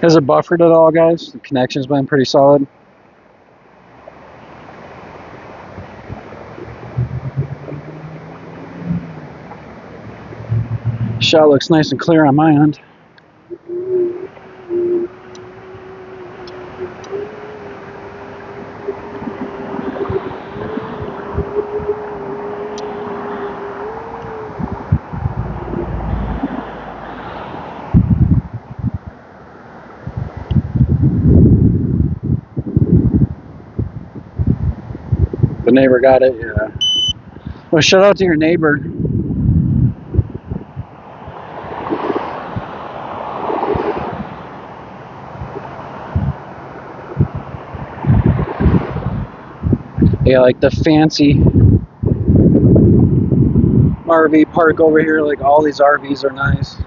Has it buffered at all, guys? The connection's been pretty solid. Shot looks nice and clear on my end. The neighbor got it, yeah. Well, shout out to your neighbor. Yeah, like the fancy RV park over here, like all these RVs are nice.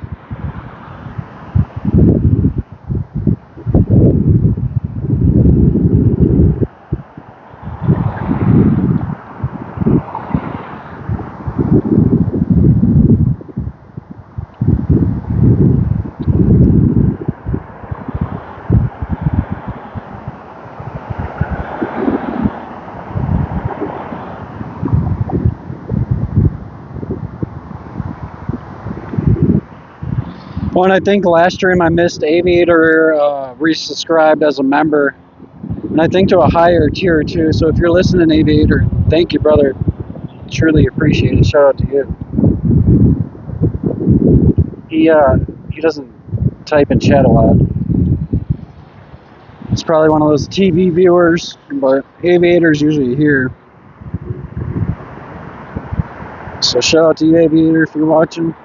Well, and I think last stream I missed Aviator resubscribed as a member, and I think to a higher tier too. So if you're listening, Aviator, thank you, brother. Truly appreciate it. Shout out to you. He doesn't type in chat a lot. It's probably one of those TV viewers, but Aviator's usually here. So shout out to you, Aviator, if you're watching.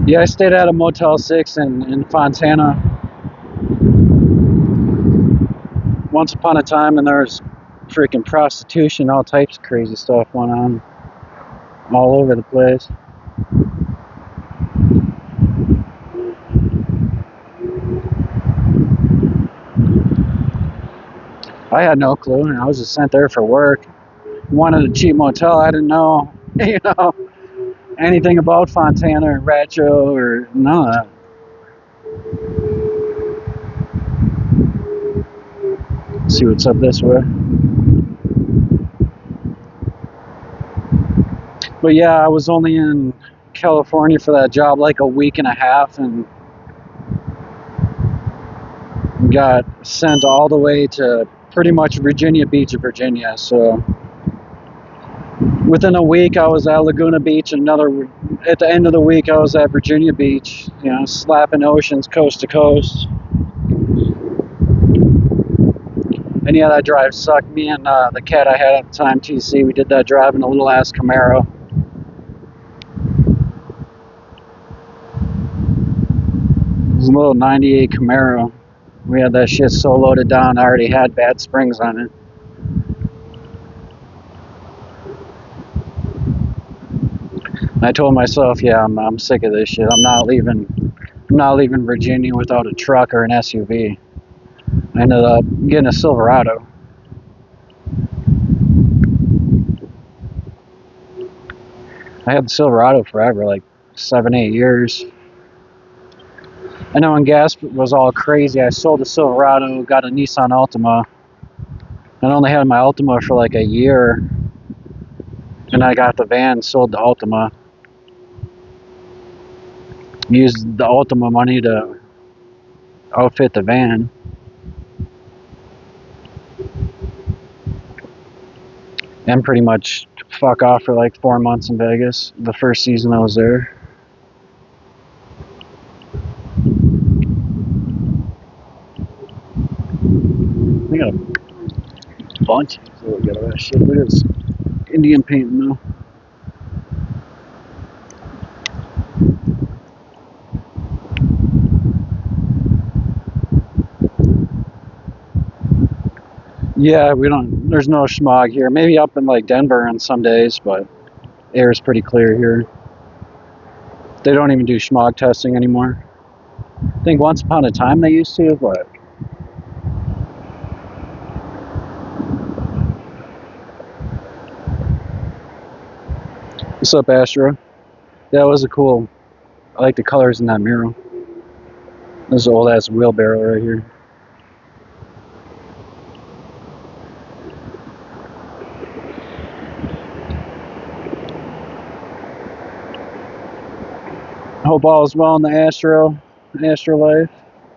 Yeah, I stayed at a Motel 6 in Fontana once upon a time, and there was freaking prostitution, all types of crazy stuff going on all over the place. I had no clue, and I was just sent there for work. Wanted a cheap motel. I didn't know, anything about Fontana or Rancho or none of that. Let's see what's up this way. But yeah, I was only in California for that job like a week and a half, and got sent all the way to pretty much Virginia Beach, Virginia. So within a week, I was at Laguna Beach. At the end of the week, I was at Virginia Beach. Slapping oceans coast to coast. And yeah, that drive sucked. Me and the cat I had at the time, TC, we did that drive in a little ass Camaro. It was a little 98 Camaro. We had that shit so loaded down, I already had bad springs on it. And I told myself, yeah, I'm sick of this shit. I'm not leaving Virginia without a truck or an SUV. I ended up getting a Silverado. I had the Silverado forever, like 7-8 years. I know when gas was all crazy, I sold the Silverado, got a Nissan Altima. I only had my Altima for like a year, and I got the van, sold the Altima. Used the Altima money to outfit the van. And pretty much fuck off for like 4 months in Vegas, the first season I was there. I got a bunch of that shit. Look at this Indian painting though. Yeah, we don't. There's no smog here. Maybe up in like Denver on some days, but air is pretty clear here. They don't even do smog testing anymore. I think once upon a time they used to, but what's up, Astro? That was a cool. I like the colors in that mural. This old ass wheelbarrow right here. I hope all is well in the Astro life.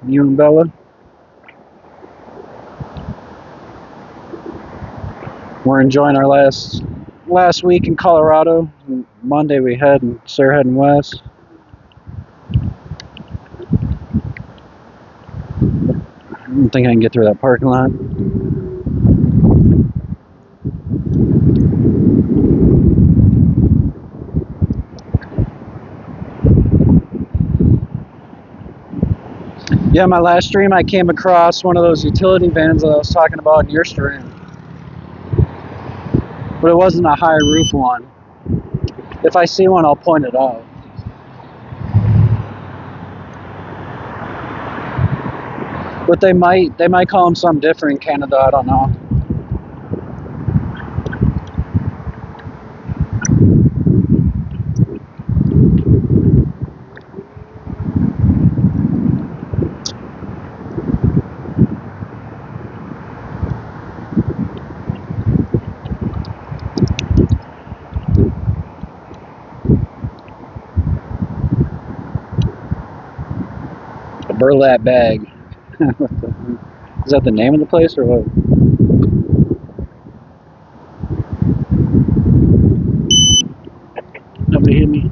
You and Bella. We're enjoying our last week in Colorado. Monday we start heading west. I don't think I can get through that parking lot. Yeah, my last stream I came across one of those utility vans that I was talking about in your stream. But it wasn't a high roof one. If I see one, I'll point it out. But they might call them something different in Canada, I don't know. A burlap bag. Is that the name of the place or what? Nobody hit me.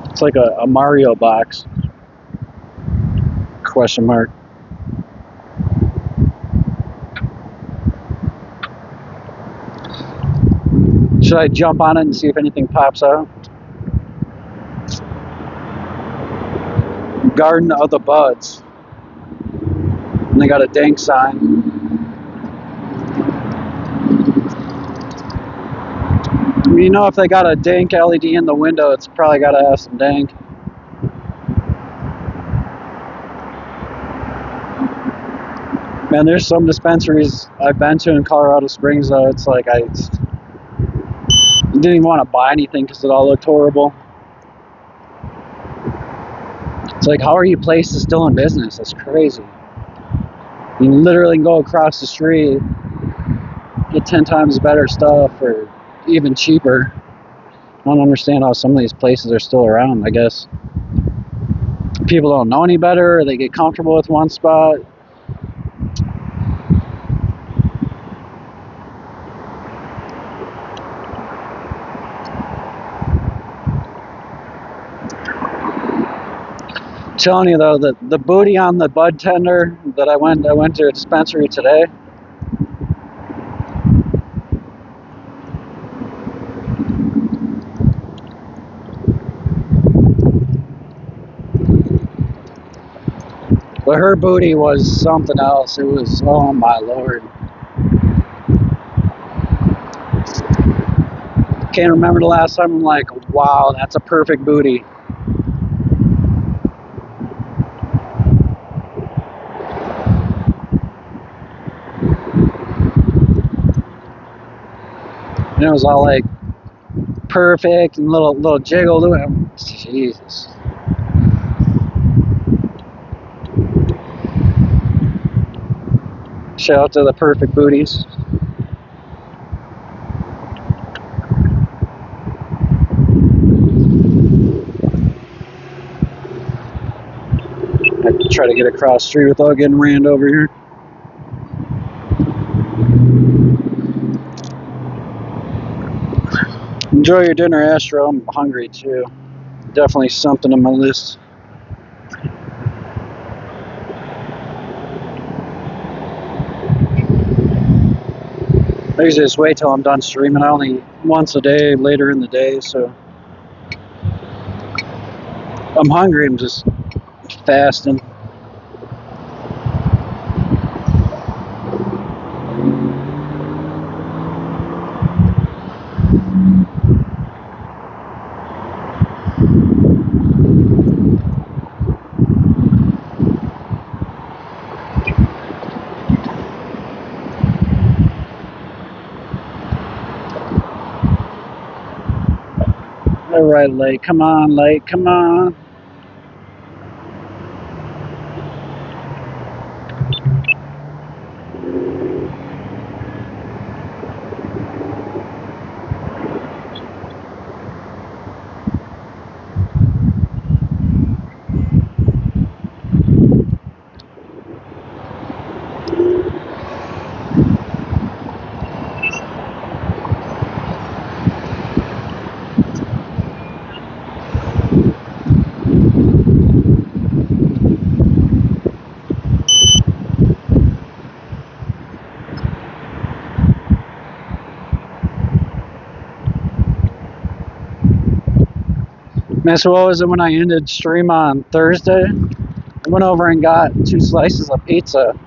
It's like a Mario box. Question mark. Should I jump on it and see if anything pops out? Garden of the Buds. And they got a dank sign. You know, if they got a dank LED in the window, it's probably got to have some dank. Man, there's some dispensaries I've been to in Colorado Springs, though. It's like I didn't even want to buy anything because it all looked horrible. It's like, how are you places still in business? That's crazy. You literally can go across the street, get 10 times better stuff or even cheaper. I don't understand how some of these places are still around. I guess people don't know any better, or they get comfortable with one spot. I'm telling you though, the booty on the bud tender that I went to a dispensary today. But her booty was something else. It was, oh my lord. Can't remember the last time I'm like, wow, that's a perfect booty. And it was all like perfect and little jiggle to it. Jesus. Shout out to the perfect booties. I try to get across the street without getting ran over here. Enjoy your dinner, Astro. I'm hungry too. Definitely something on my list. I usually just wait till I'm done streaming. I only once a day, later in the day, so I'm hungry. I'm just fasting. All right, Lake, come on, Lake, come on. Man, so what was it when I ended stream on Thursday? I went over and got 2 slices of pizza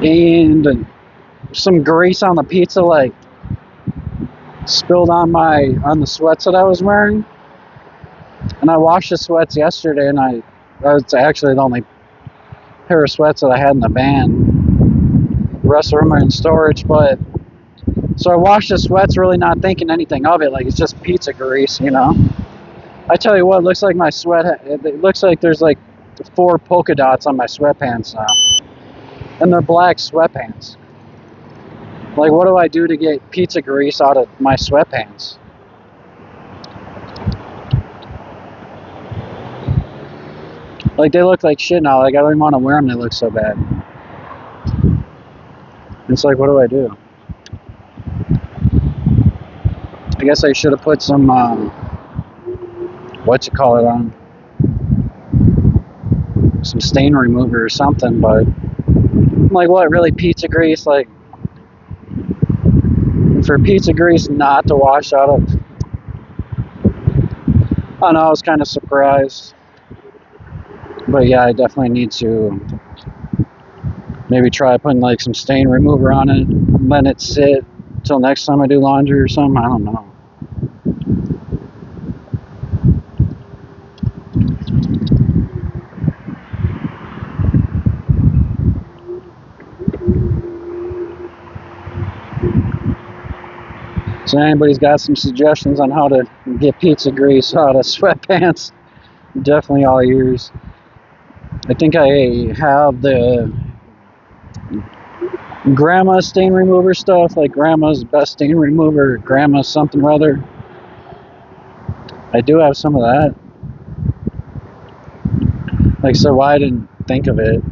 and some grease on the pizza, like spilled on the sweats that I was wearing. And I washed the sweats yesterday, and it's actually the only pair of sweats that I had in the van. The rest of them are in storage, but so I washed the sweats, really not thinking anything of it, like it's just pizza grease, you know. I tell you what, it looks like my it looks like there's like 4 polka dots on my sweatpants now. And they're black sweatpants. Like, what do I do to get pizza grease out of my sweatpants? Like, they look like shit now. Like, I don't even want to wear them. They look so bad. It's like, what do I do? I guess I should have put some, on. Some stain remover or something, but I'm like, what, really, pizza grease? Like, for pizza grease not to wash out of. I don't know, I was kind of surprised. But yeah, I definitely need to maybe try putting like some stain remover on it, let it sit till next time I do laundry or something. I don't know. So anybody's got some suggestions on how to get pizza grease out of sweatpants, definitely all ears. I think I have the grandma stain remover stuff, like grandma's best stain remover, grandma's something or other. I do have some of that. Like, so why I didn't think of it.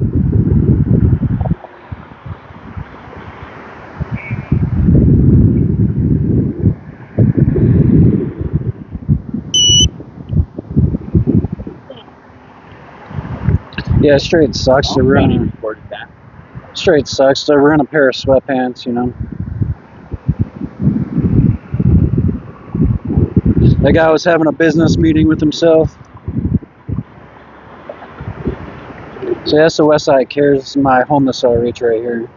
Yeah, straight sucks to ruin. Straight sucks to ruin a pair of sweatpants, you know. That guy was having a business meeting with himself. So that's the Westside Cares. This is my homeless outreach right here.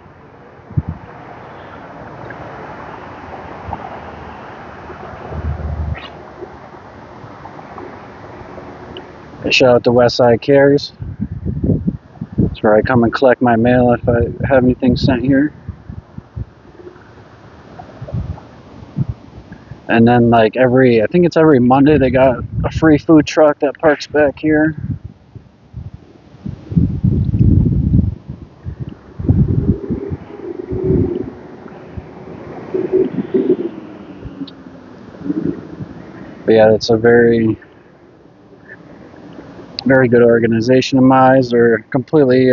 I shout out to Westside Cares. That's where I come and collect my mail if I have anything sent here. And then like I think it's every Monday, they got a free food truck that parks back here. But yeah, it's a very, very good organization of mine. They're completely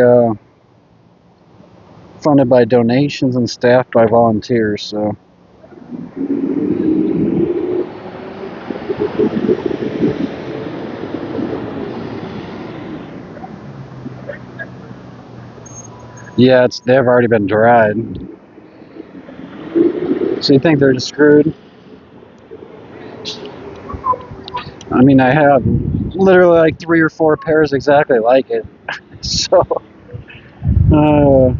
funded by donations and staffed by volunteers, so. Yeah, they've already been dried. So you think they're just screwed? I mean, I have literally like 3 or 4 pairs exactly like it. So, uh,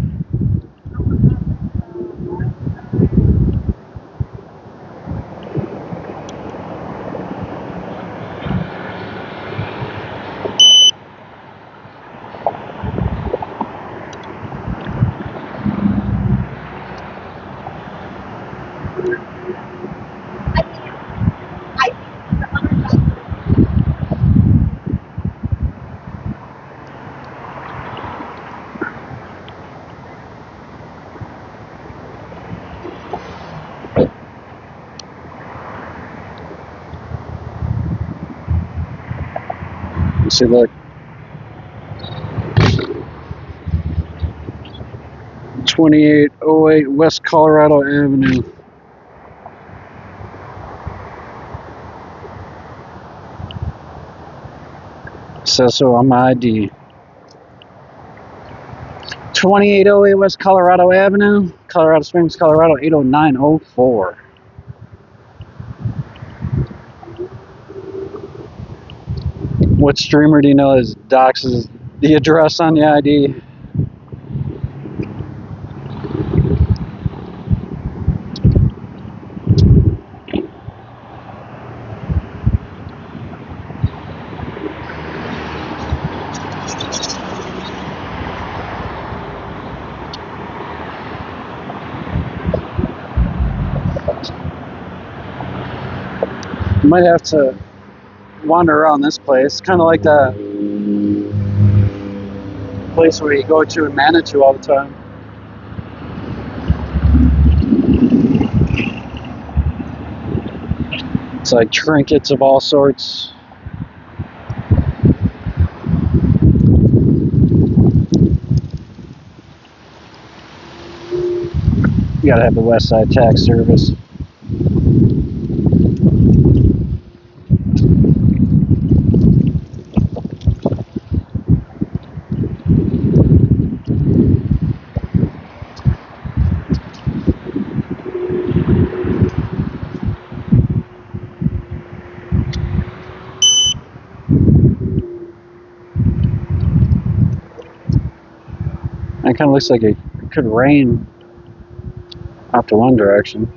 let's see, look. 2808 West Colorado Avenue. Says so on my ID. 2808 West Colorado Avenue, Colorado Springs, Colorado 80904. What streamer do you know is doxes the address on the ID? You might have to wander around this place, kind of like that place where you go to in Manitou all the time. It's like trinkets of all sorts. You gotta have the West Side Tax Service. It kind of looks like it could rain out to one direction.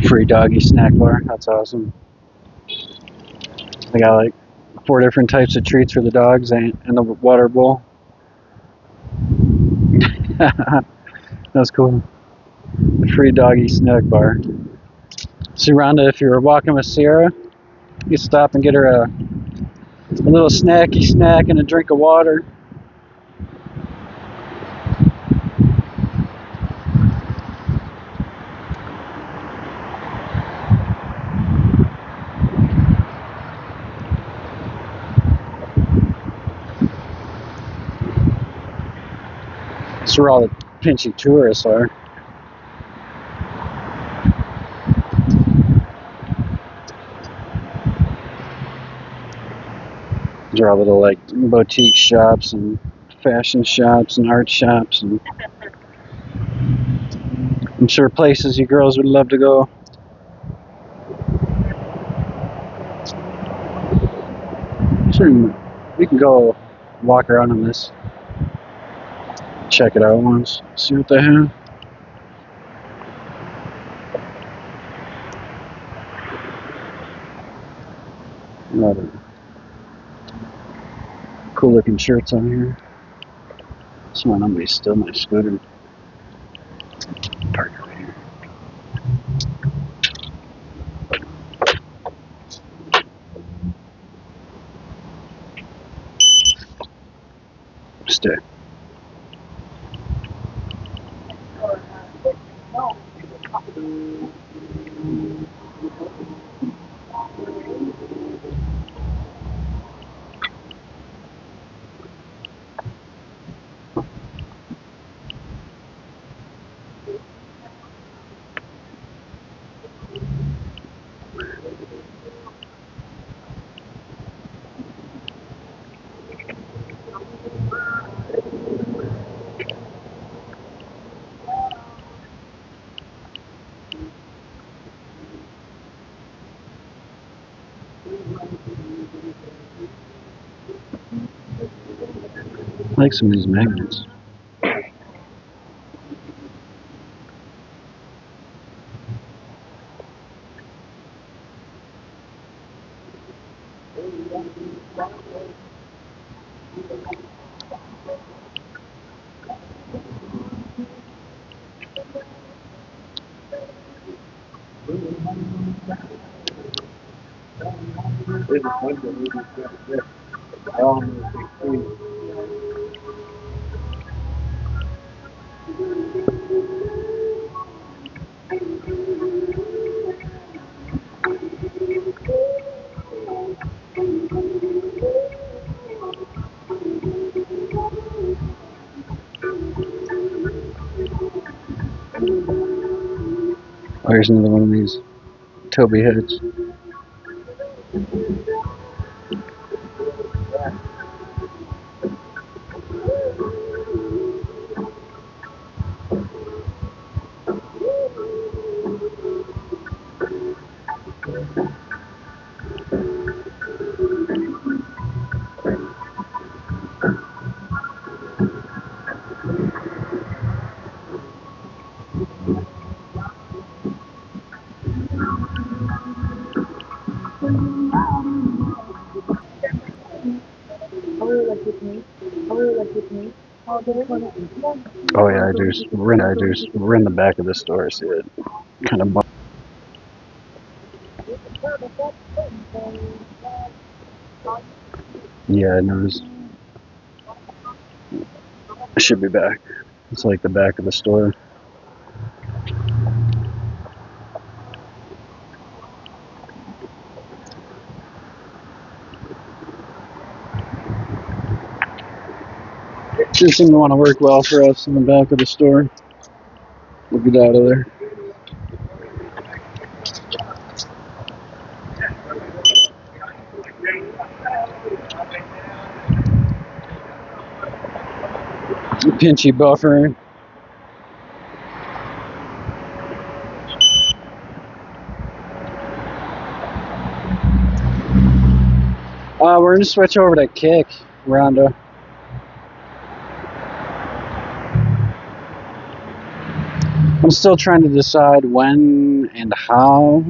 Free doggy snack bar. That's awesome. They got like 4 different types of treats for the dogs and the water bowl. That's cool. Free doggy snack bar. See, Rhonda, if you're walking with Sierra, you stop and get her a little snacky snack and a drink of water. That's where all the pinchy tourists are. There are little like boutique shops and fashion shops and art shops, and I'm sure places you girls would love to go. Sure, we can go walk around on this. Check it out once. See what they have. A lot of cool looking shirts on here. Someone on me steal my scooter. Park right here. Stay. like some of these magnets. Oh, here's another one of these Toby heads. Oh yeah, I do. We're in the back of the store, see it kind of. Yeah, I noticed. I should be back. It's like the back of the store. Didn't seem to want to work well for us in the back of the store. We'll get out of there. Pinchy buffer. We're gonna switch over to Kick, Rhonda. I'm still trying to decide when and how.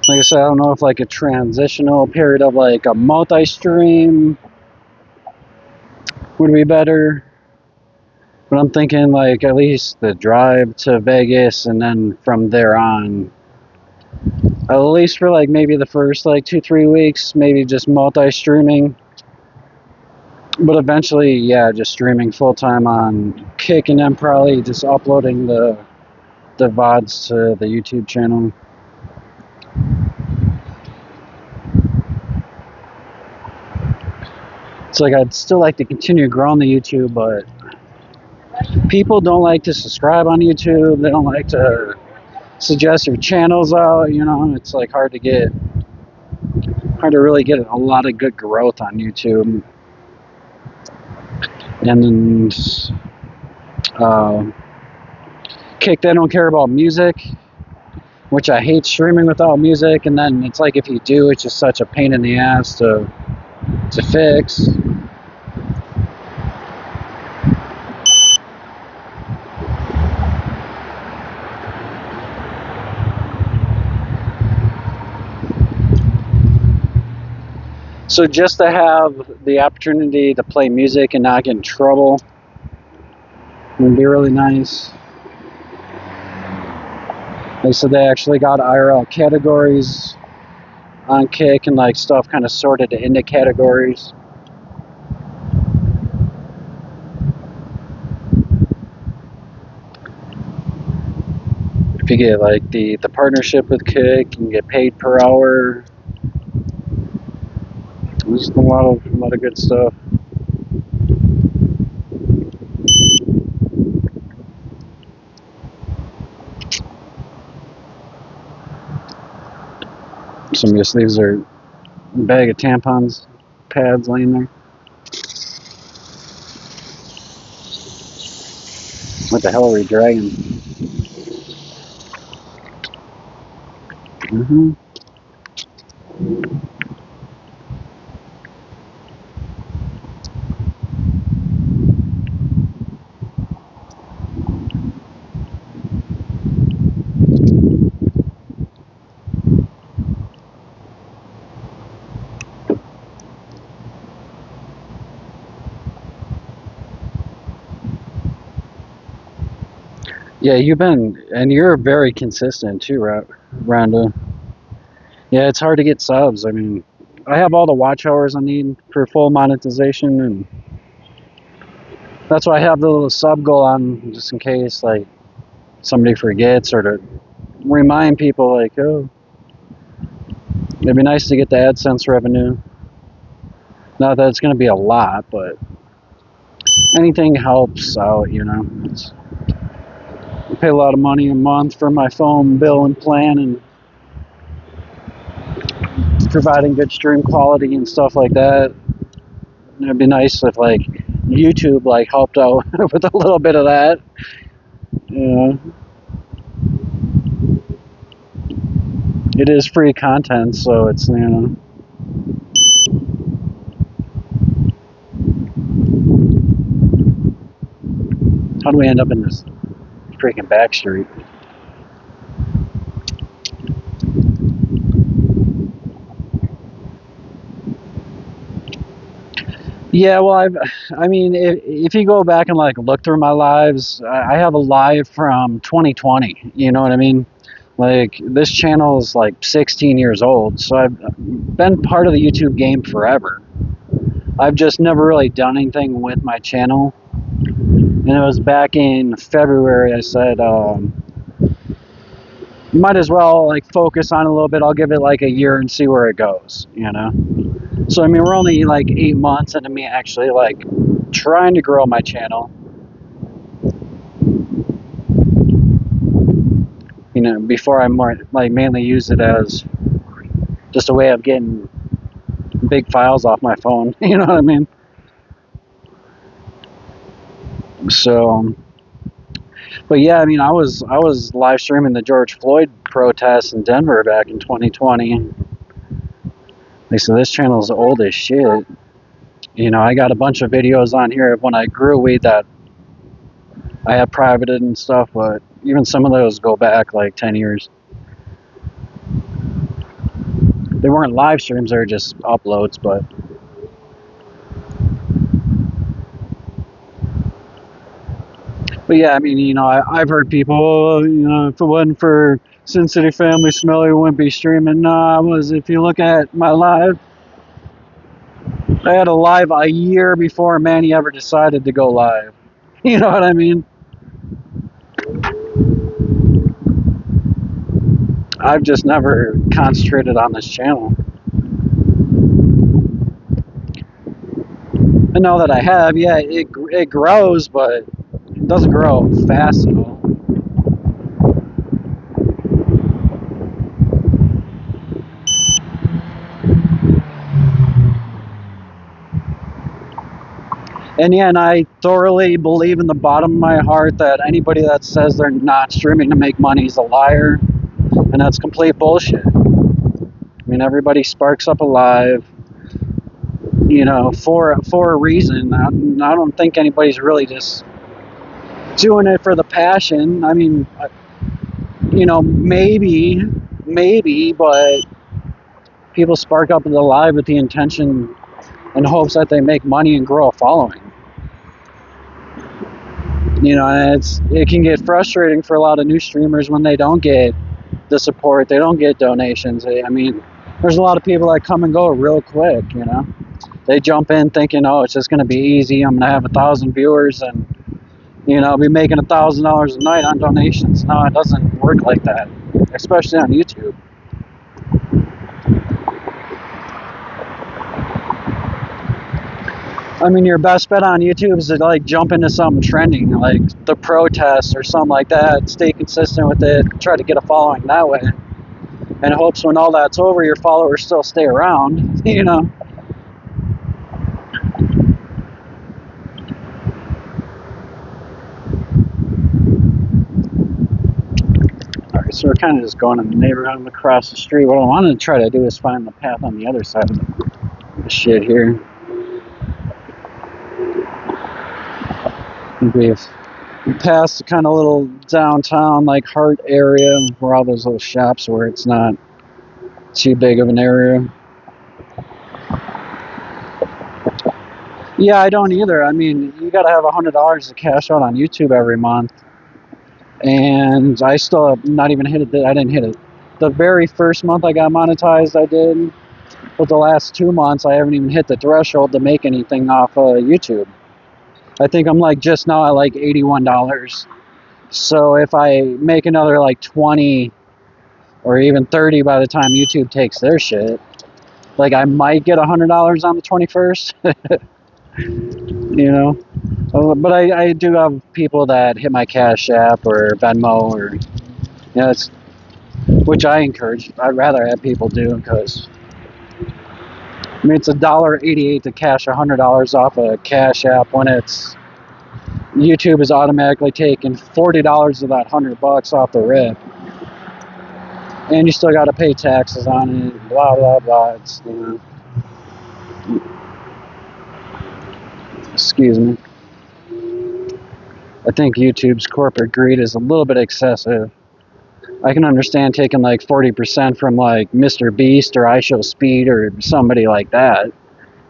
Like I said, I don't know if like a transitional period of like a multi-stream would be better. But I'm thinking like at least the drive to Vegas and then from there on, at least for like maybe the first like 2-3 weeks, maybe just multi-streaming. But eventually, yeah, just streaming full time on Kick and then probably just uploading the VODs to the YouTube channel. It's like I'd still like to continue growing the YouTube, but people don't like to subscribe on YouTube. They don't like to suggest your channels out. You know, it's like hard to really get a lot of good growth on YouTube. And Kick, they don't care about music, which I hate streaming without music. And then it's like if you do, it's just such a pain in the ass to fix. So just to have the opportunity to play music and not get in trouble would be really nice. They said they actually got IRL categories on Kick and like stuff kind of sorted into categories. If you get like the partnership with Kick, you can get paid per hour. There's a lot of good stuff. Some of these leaves are a bag of tampons, pads laying there. What the hell are we dragging? Yeah, you're very consistent too, Rhonda. Yeah, it's hard to get subs. I mean, I have all the watch hours I need for full monetization, and that's why I have the little sub goal on, just in case like somebody forgets, or to remind people like, oh, it'd be nice to get the AdSense revenue. Not that it's going to be a lot, but anything helps out, you know. I pay a lot of money a month for my phone bill and plan, and providing good stream quality and stuff like that. It'd be nice if like YouTube like helped out with a little bit of that. Yeah, it is free content, so it's, you know. How do we end up in this freaking back street? Yeah, well, I mean, if you go back and like look through my lives, I have a live from 2020. You know what I mean? Like, this channel is like 16 years old, so I've been part of the YouTube game forever. I've just never really done anything with my channel. And it was back in February, I said, might as well like focus on it a little bit. I'll give it like a year and see where it goes, you know? So, I mean, we're only like 8 months into me actually like trying to grow my channel. You know, before I more like mainly use it as just a way of getting big files off my phone. You know what I mean? So, but yeah, I mean, I was live streaming the George Floyd protests in Denver back in 2020. Like, so this channel is old as shit. You know, I got a bunch of videos on here of when I grew weed that I had privated and stuff, but even some of those go back like 10 years. They weren't live streams, they were just uploads, but yeah, I mean, you know, I've heard people, oh, you know, if it wasn't for Sin City Family Smelly, we wouldn't be streaming. Nah, if you look at my live, I had a live a year before Manny ever decided to go live. You know what I mean? I've just never concentrated on this channel. I know that I have, yeah, it grows, but it doesn't grow fast at all. And yeah, and I thoroughly believe in the bottom of my heart that anybody that says they're not streaming to make money is a liar, and that's complete bullshit. I mean, everybody sparks up a live, you know, for a reason. I don't think anybody's really just doing it for the passion. I mean, you know, maybe, but people spark up the live with the intention and hopes that they make money and grow a following. You know, and it can get frustrating for a lot of new streamers when they don't get the support, they don't get donations. I mean, there's a lot of people that come and go real quick, you know. They jump in thinking, oh, it's just going to be easy. I'm going to have 1,000 viewers and, you know, I'll be making $1,000 a night on donations. No, it doesn't work like that, especially on YouTube. I mean, your best bet on YouTube is to like jump into something trending, like the protests or something like that. Stay consistent with it. Try to get a following that way, and hopes when all that's over, your followers still stay around. You know. All right, so we're kind of just going in the neighborhood across the street. What I want to try to do is find the path on the other side of the shit here. We've passed the kind of little downtown like heart area where all those little shops where it's not too big of an area. Yeah, I don't either. I mean, you gotta have $100 to cash out on YouTube every month, and I still have not even hit it. I didn't hit it. The very first month I got monetized, I did. But the last 2 months, I haven't even hit the threshold to make anything off YouTube. I think I'm like just now at like $81. So if I make another like 20 or even 30 by the time YouTube takes their shit, like I might get $100 on the 21st. You know, but I do have people that hit my Cash App or Venmo, or it's, which I encourage. I'd rather have people do, because I mean it's $1.88 to cash $100 off a Cash App when it's YouTube is automatically taking $40 of that $100 off the rip, and you still got to pay taxes on it. Blah blah blah. It's, excuse me. I think YouTube's corporate greed is a little bit excessive. I can understand taking like 40% from like Mr. Beast or iShowSpeed or somebody like that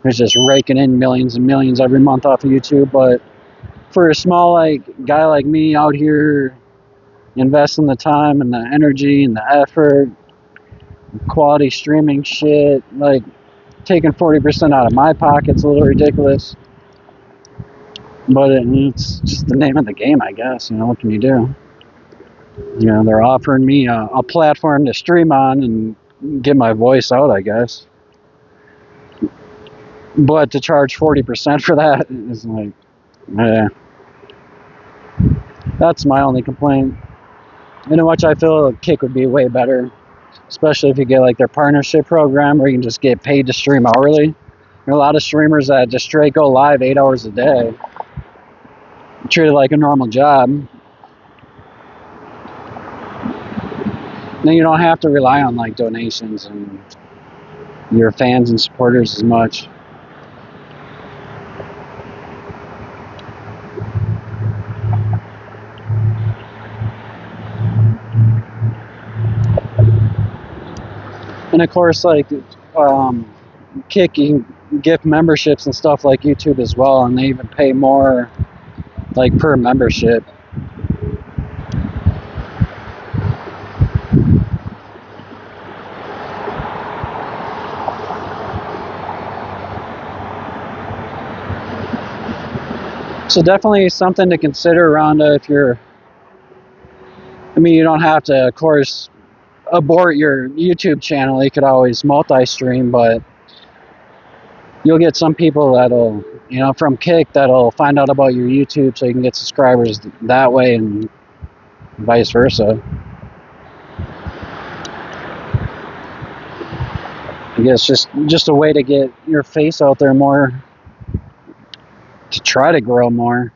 who's just raking in millions and millions every month off of YouTube. But for a small guy like me out here investing the time and the energy and the effort, quality streaming shit, like taking 40% out of my pocket's a little ridiculous. But it's just the name of the game, I guess. What can you do? They're offering me a platform to stream on and get my voice out, I guess. But to charge 40% for that is like, that's my only complaint. In which I feel Kick would be way better, especially if you get like their partnership program where you can just get paid to stream hourly. There are a lot of streamers that just straight go live 8 hours a day, treat it like a normal job. Then you don't have to rely on like donations and your fans and supporters as much. And of course, like Kick, you can gift memberships and stuff like YouTube as well, and they even pay more like per membership. So definitely something to consider, Rhonda, if you're, you don't have to, of course, abort your YouTube channel. You could always multi-stream, but you'll get some people that'll, from Kick, that'll find out about your YouTube so you can get subscribers that way, and vice versa. I guess just a way to get your face out there more, to try to grow more.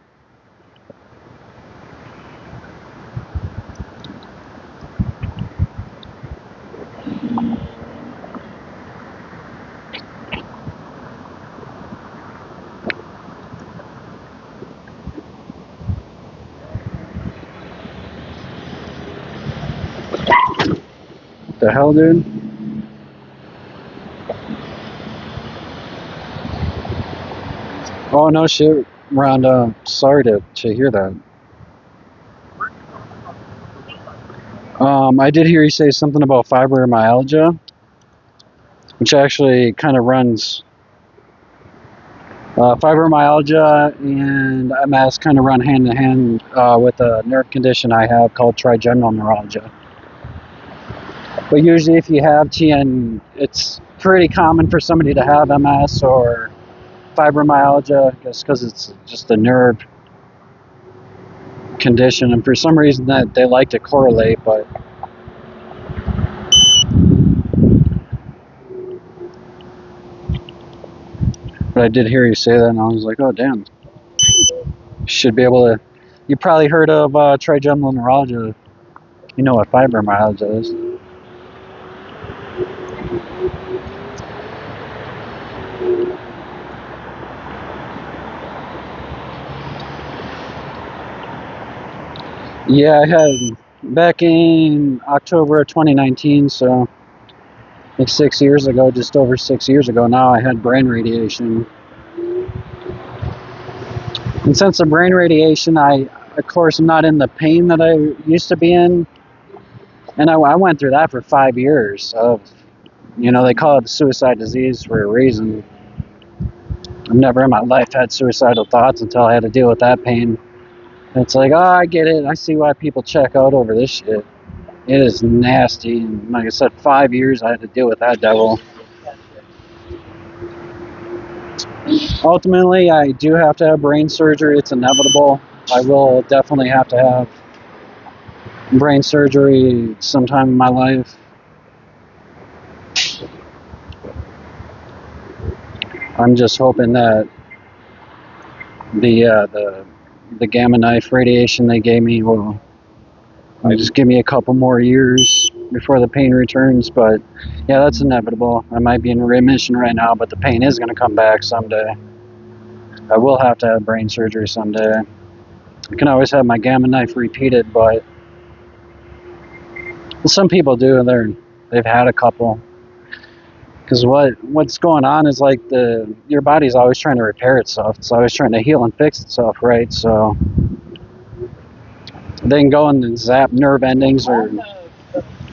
What the hell, dude? Oh, no shit, Rhonda. Sorry to hear that. I did hear you say something about fibromyalgia, which actually kind of runs. Fibromyalgia and MS kind of run hand in hand with a nerve condition I have called trigeminal neuralgia. But usually if you have TN, it's pretty common for somebody to have MS or fibromyalgia, just because it's just a nerve condition, and for some reason that they like to correlate, but I did hear you say that, and I was like, oh damn, should be able to. You probably heard of trigeminal neuralgia. You know what fibromyalgia is. Yeah, I had back in October of 2019, so like 6 years ago, just over 6 years ago now, I had brain radiation. And since the brain radiation, I of course, I'm not in the pain that I used to be in. And I went through that for 5 years of, they call it the suicide disease for a reason. I've never in my life had suicidal thoughts until I had to deal with that pain. And it's like, oh, I get it. I see why people check out over this shit. It is nasty. And like I said, 5 years I had to deal with that devil. Ultimately, I do have to have brain surgery. It's inevitable. I will definitely have to have brain surgery sometime in my life. I'm just hoping that the gamma knife radiation they gave me will just give me a couple more years before the pain returns. But yeah, that's inevitable. I might be in remission right now, but the pain is going to come back someday. I will have to have brain surgery someday. I can always have my gamma knife repeated, but some people do. They've had a couple. Because what's going on is like your body's always trying to repair itself. It's always trying to heal and fix itself, right? So they can go and zap nerve endings or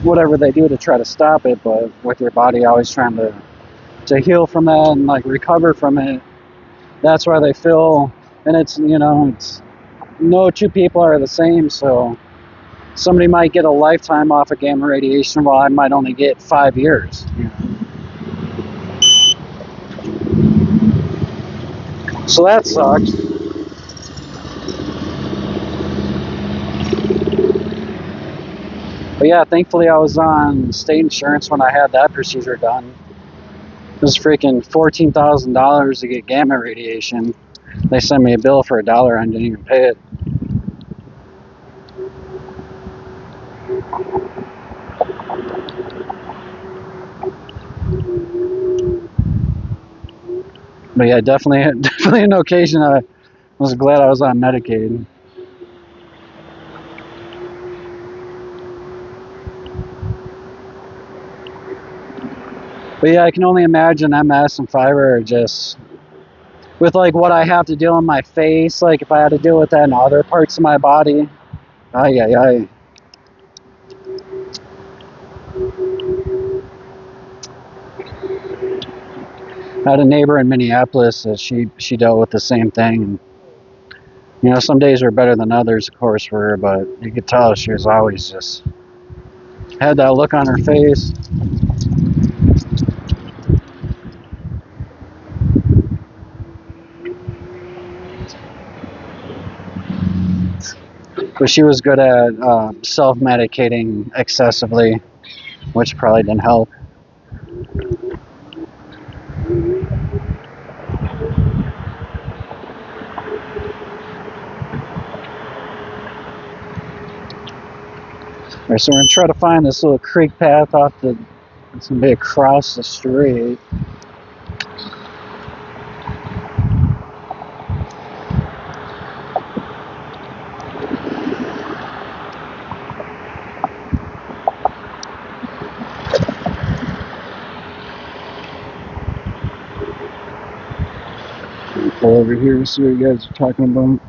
whatever they do to try to stop it, but with your body always trying to heal from that and like recover from it, that's why they feel. And it's no two people are the same. So somebody might get a lifetime off of gamma radiation, while I might only get 5 years. So that sucks. But yeah, thankfully I was on state insurance when I had that procedure done. It was freaking $14,000 to get gamma radiation. They sent me a bill for $1. I didn't even pay it. But yeah, definitely an occasion I was glad I was on Medicaid. But yeah, I can only imagine MS and fiber just with like what I have to deal in my face, like if I had to deal with that in other parts of my body. I had a neighbor in Minneapolis that she dealt with the same thing. And, some days were better than others, of course, for her, but you could tell she was always just had that look on her face. But she was good at self-medicating excessively, which probably didn't help. Alright, so we're going to try to find this little creek path it's going to be across the street. Pull over here and see what you guys are talking about.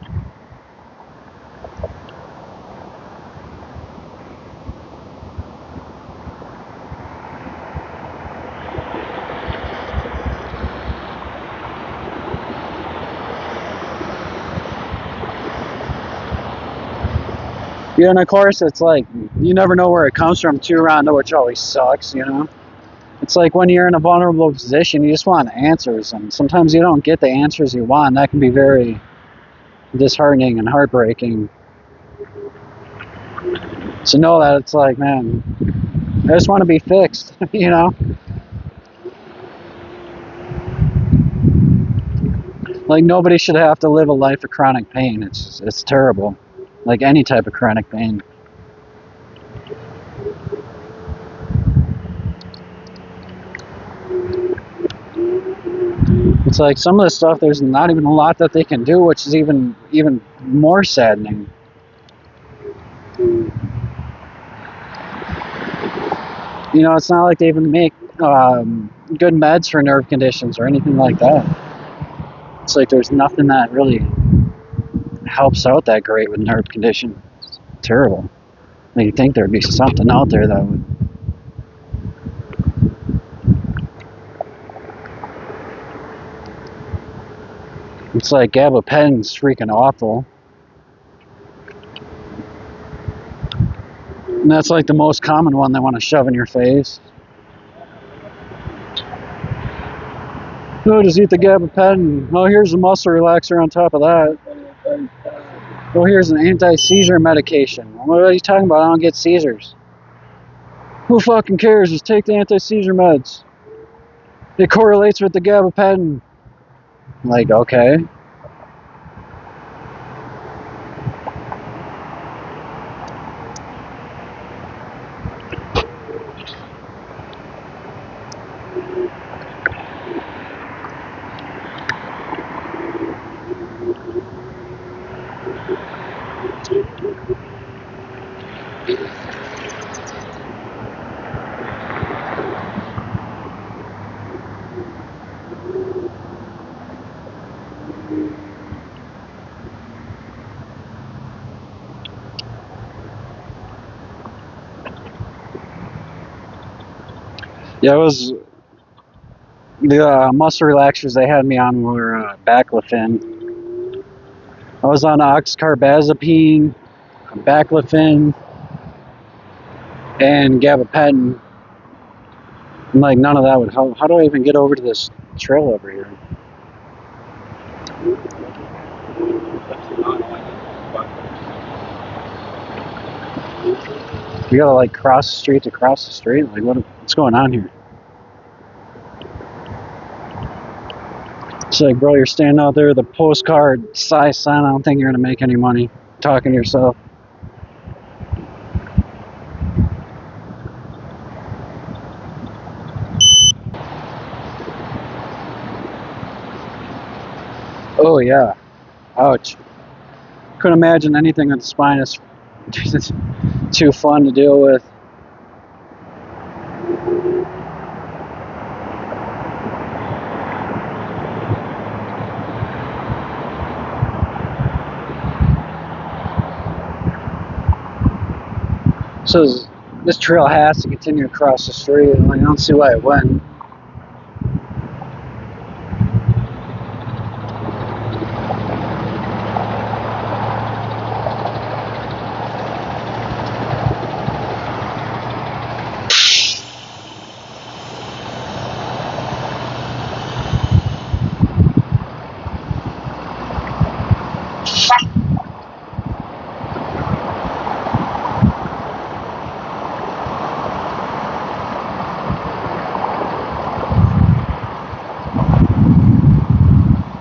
Yeah, and of course it's like you never know where it comes from too, Rondo, which always sucks, It's like when you're in a vulnerable position, you just want answers, and sometimes you don't get the answers you want. That can be very disheartening and heartbreaking. To know that it's like, man, I just want to be fixed, Like nobody should have to live a life of chronic pain. It's terrible. Like any type of chronic pain. It's like some of the stuff, there's not even a lot that they can do, which is even more saddening. It's not like they even make good meds for nerve conditions or anything like that. It's like there's nothing that really helps out that great with nerve condition. It's terrible. You'd think there'd be something out there that would. It's like gabapentin's freaking awful. And that's like the most common one they want to shove in your face. Oh, just eat the gabapentin. Oh, here's a muscle relaxer on top of that. Oh, here's an anti-seizure medication. What are you talking about? I don't get seizures. Who fucking cares? Just take the anti-seizure meds. It correlates with the gabapentin. Like, okay. Yeah, it was the muscle relaxers they had me on were baclofen. I was on oxcarbazepine, baclofen, and gabapentin. And like none of that would help. How do I even get over to this trail over here? You gotta like cross the street to cross the street. Like what's going on here? It's like, bro, you're standing out there with a postcard size sign. I don't think you're gonna make any money talking to yourself. Oh yeah, ouch. Couldn't imagine anything with the spine is too fun to deal with. So this trail has to continue across the street, and I don't see why it wouldn't.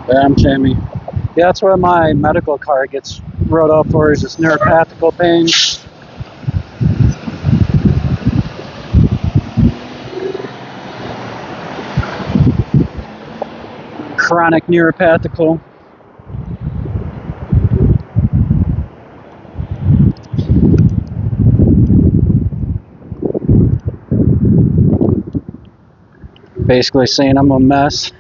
Damn, Jamie. Yeah, that's where my medical card gets wrote up for, is this neuropathical pain. Chronic neuropathical. Basically saying I'm a mess.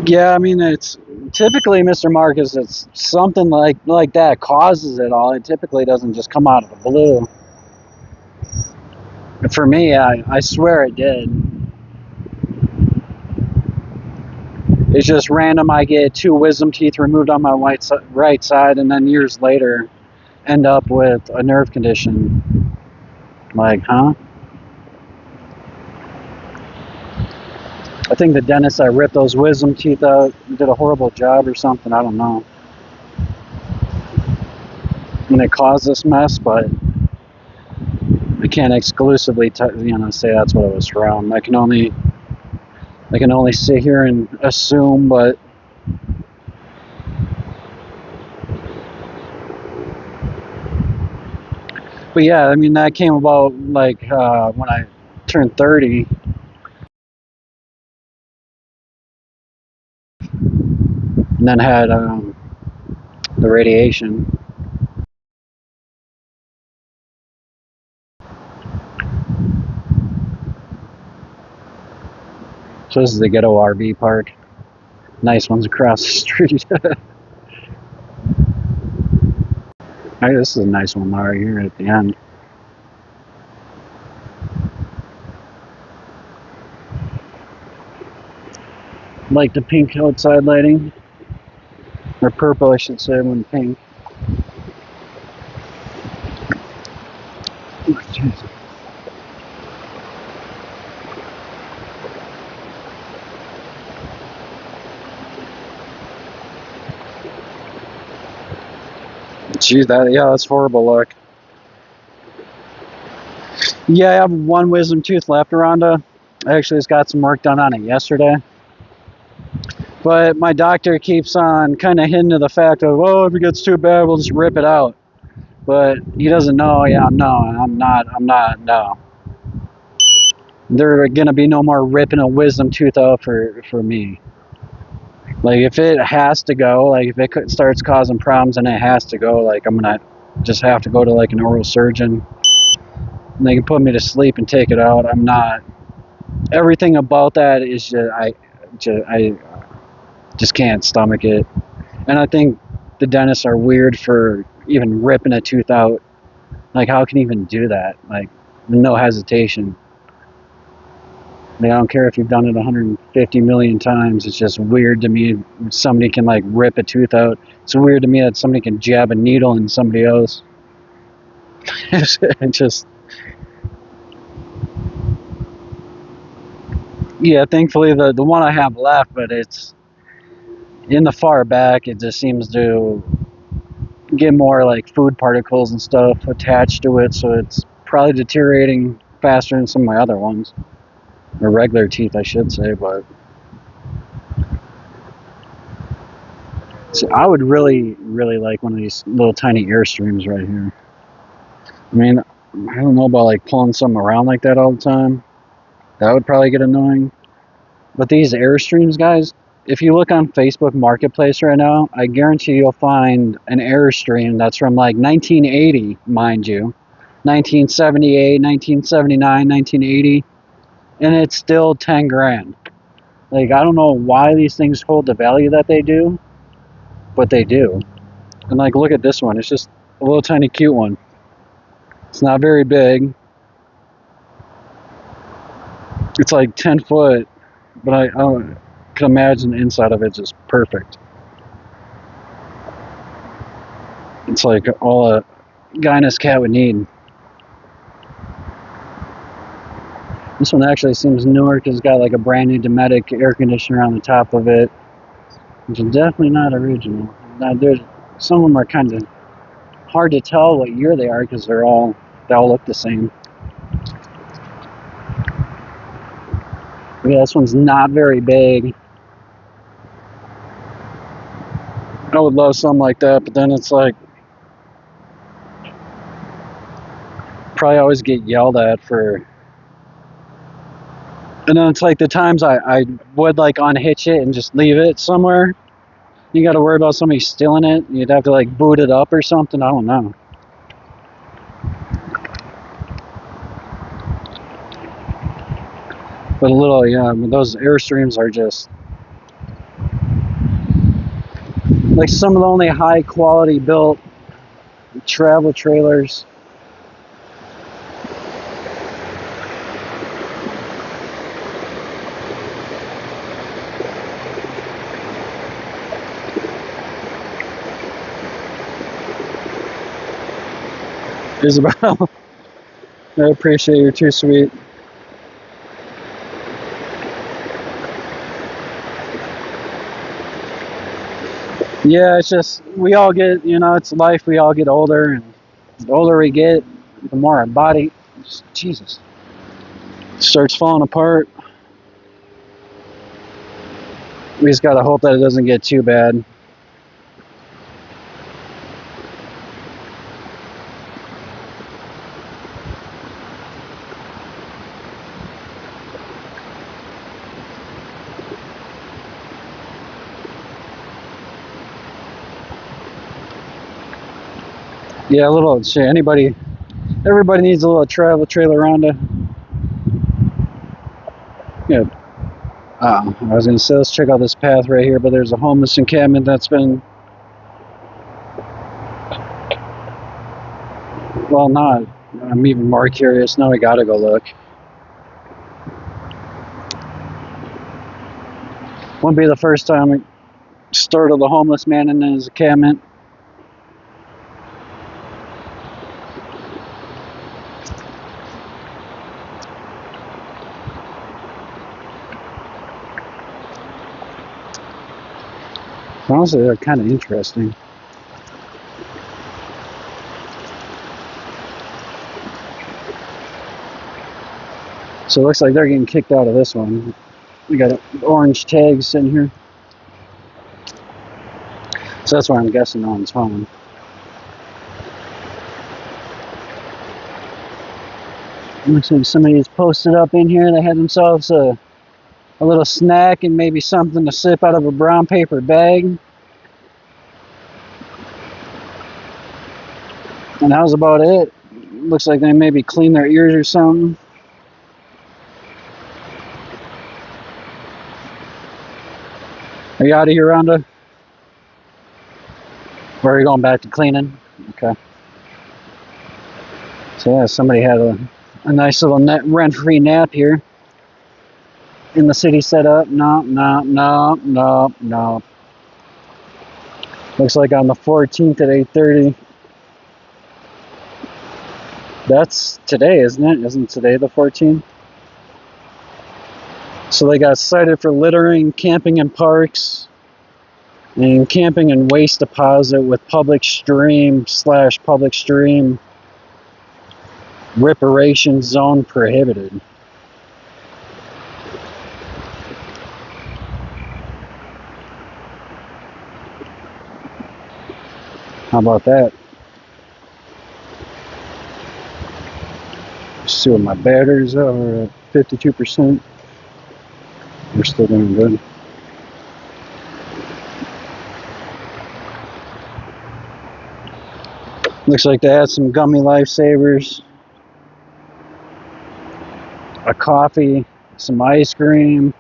Yeah, I mean, it's typically, Mr. Marcus, it's something like that causes it all. It typically doesn't just come out of the blue. For me, I swear it did. It's just random. I get 2 wisdom teeth removed on my right side, and then years later end up with a nerve condition. Like, huh? I think the dentist that ripped those wisdom teeth out did a horrible job or something. I don't know. And it caused this mess, but I can't exclusively say that's what it was from. I can only sit here and assume, but yeah, I mean, that came about like when I turned 30. And then had the radiation. So this is the Ghetto RV Park. Nice ones across the street. Hey, this is a nice one right here at the end. Like the pink outside lighting. Or purple, I should say, when pink. Oh, jeez. Geez, that's horrible look. Yeah, I have one wisdom tooth left, Rhonda. I actually just got some work done on it yesterday. But my doctor keeps on kind of hinting to the fact of, oh, if it gets too bad, we'll just rip it out. But he doesn't know. Yeah, no, I'm not, no. There are going to be no more ripping a wisdom tooth out for me. Like, if it has to go, like, if it starts causing problems and it has to go, like, I'm going to just have to go to, like, an oral surgeon. And they can put me to sleep and take it out. I'm not. Everything about that is just, I just can't stomach it. And I think the dentists are weird for even ripping a tooth out. Like, how can you even do that? Like, no hesitation. Like, I don't care if you've done it 150 million times. It's just weird to me somebody can, like, rip a tooth out. It's weird to me that somebody can jab a needle in somebody else. It just... Yeah, thankfully the one I have left, but it's in the far back, it just seems to get more like food particles and stuff attached to it, so it's probably deteriorating faster than some of my other ones. Or regular teeth, I should say, but... So I would really, really like one of these little tiny Airstreams right here. I mean, I don't know about like pulling something around like that all the time. That would probably get annoying. But these Airstreams, guys, if you look on Facebook Marketplace right now, I guarantee you'll find an Airstream that's from like 1980, mind you. 1978, 1979, 1980. And it's still 10 grand. Like, I don't know why these things hold the value that they do, but they do. And like, look at this one. It's just a little tiny cute one. It's not very big. It's like 10 foot, but I can imagine the inside of it's just perfect. It's like all a guy and his cat would need. This one actually seems newer because it's got like a brand new Dometic air conditioner on the top of it, which is definitely not original. Now, some of them are kind of hard to tell what year they are because they all look the same. Yeah, this one's not very big. I would love something like that, but then it's like probably always get yelled at for. And then it's like the times I would like unhitch it and just leave it somewhere. You got to worry about somebody stealing it. You'd have to like boot it up or something. I don't know. But those Airstreams are just like some of the only high quality built travel trailers. Isabel, I appreciate you're too sweet. Yeah, it's just, we all get, it's life, we all get older, and the older we get, the more our body, Jesus, starts falling apart. We just gotta hope that it doesn't get too bad. Yeah, a little shit. Everybody needs a little travel trailer Honda. Yeah, I was gonna say, let's check out this path right here, but there's a homeless encampment that's been, well, not. I'm even more curious now. I gotta go look. Won't be the first time I startled a homeless man in his encampment. Honestly, they're kind of interesting. So it looks like they're getting kicked out of this one. We got orange tags in here. So that's why I'm guessing no one's home. Looks like somebody's posted up in here. They had themselves a little snack and maybe something to sip out of a brown paper bag. And that was about it. Looks like they maybe cleaned their ears or something. Are you out of here, Rhonda? Or are you going back to cleaning? Okay. So yeah, somebody had a nice little rent-free nap here in the city set up. No. Looks like on the 14th at 8:30. That's today, isn't it? Isn't today the 14th? So they got cited for littering, camping in parks, and camping in waste deposit with public stream reparation zone prohibited. How about that? Let's see what my batteries are at 52%. We're still doing good. Looks like they had some gummy lifesavers, a coffee, some ice cream.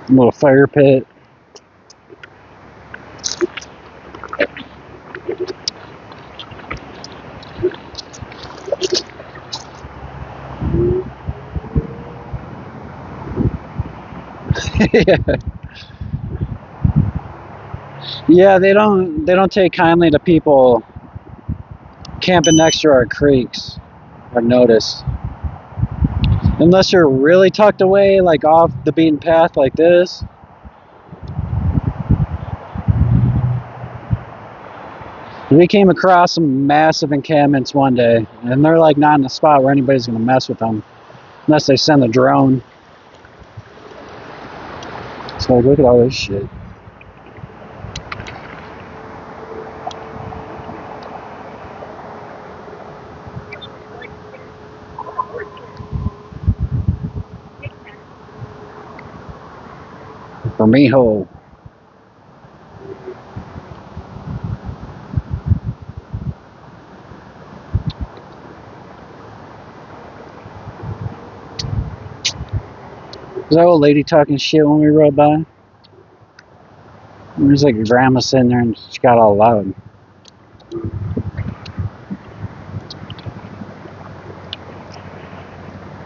A little fire pit. Yeah, they don't take kindly to people camping next to our creeks, I've noticed. Unless you're really tucked away, like off the beaten path like this. We came across some massive encampments one day, and they're like not in a spot where anybody's gonna mess with them. Unless they send a drone. So like, look at all this shit. For me, ho. Was that old lady talking shit when we rode by? There's like a grandma sitting there and she got all loud.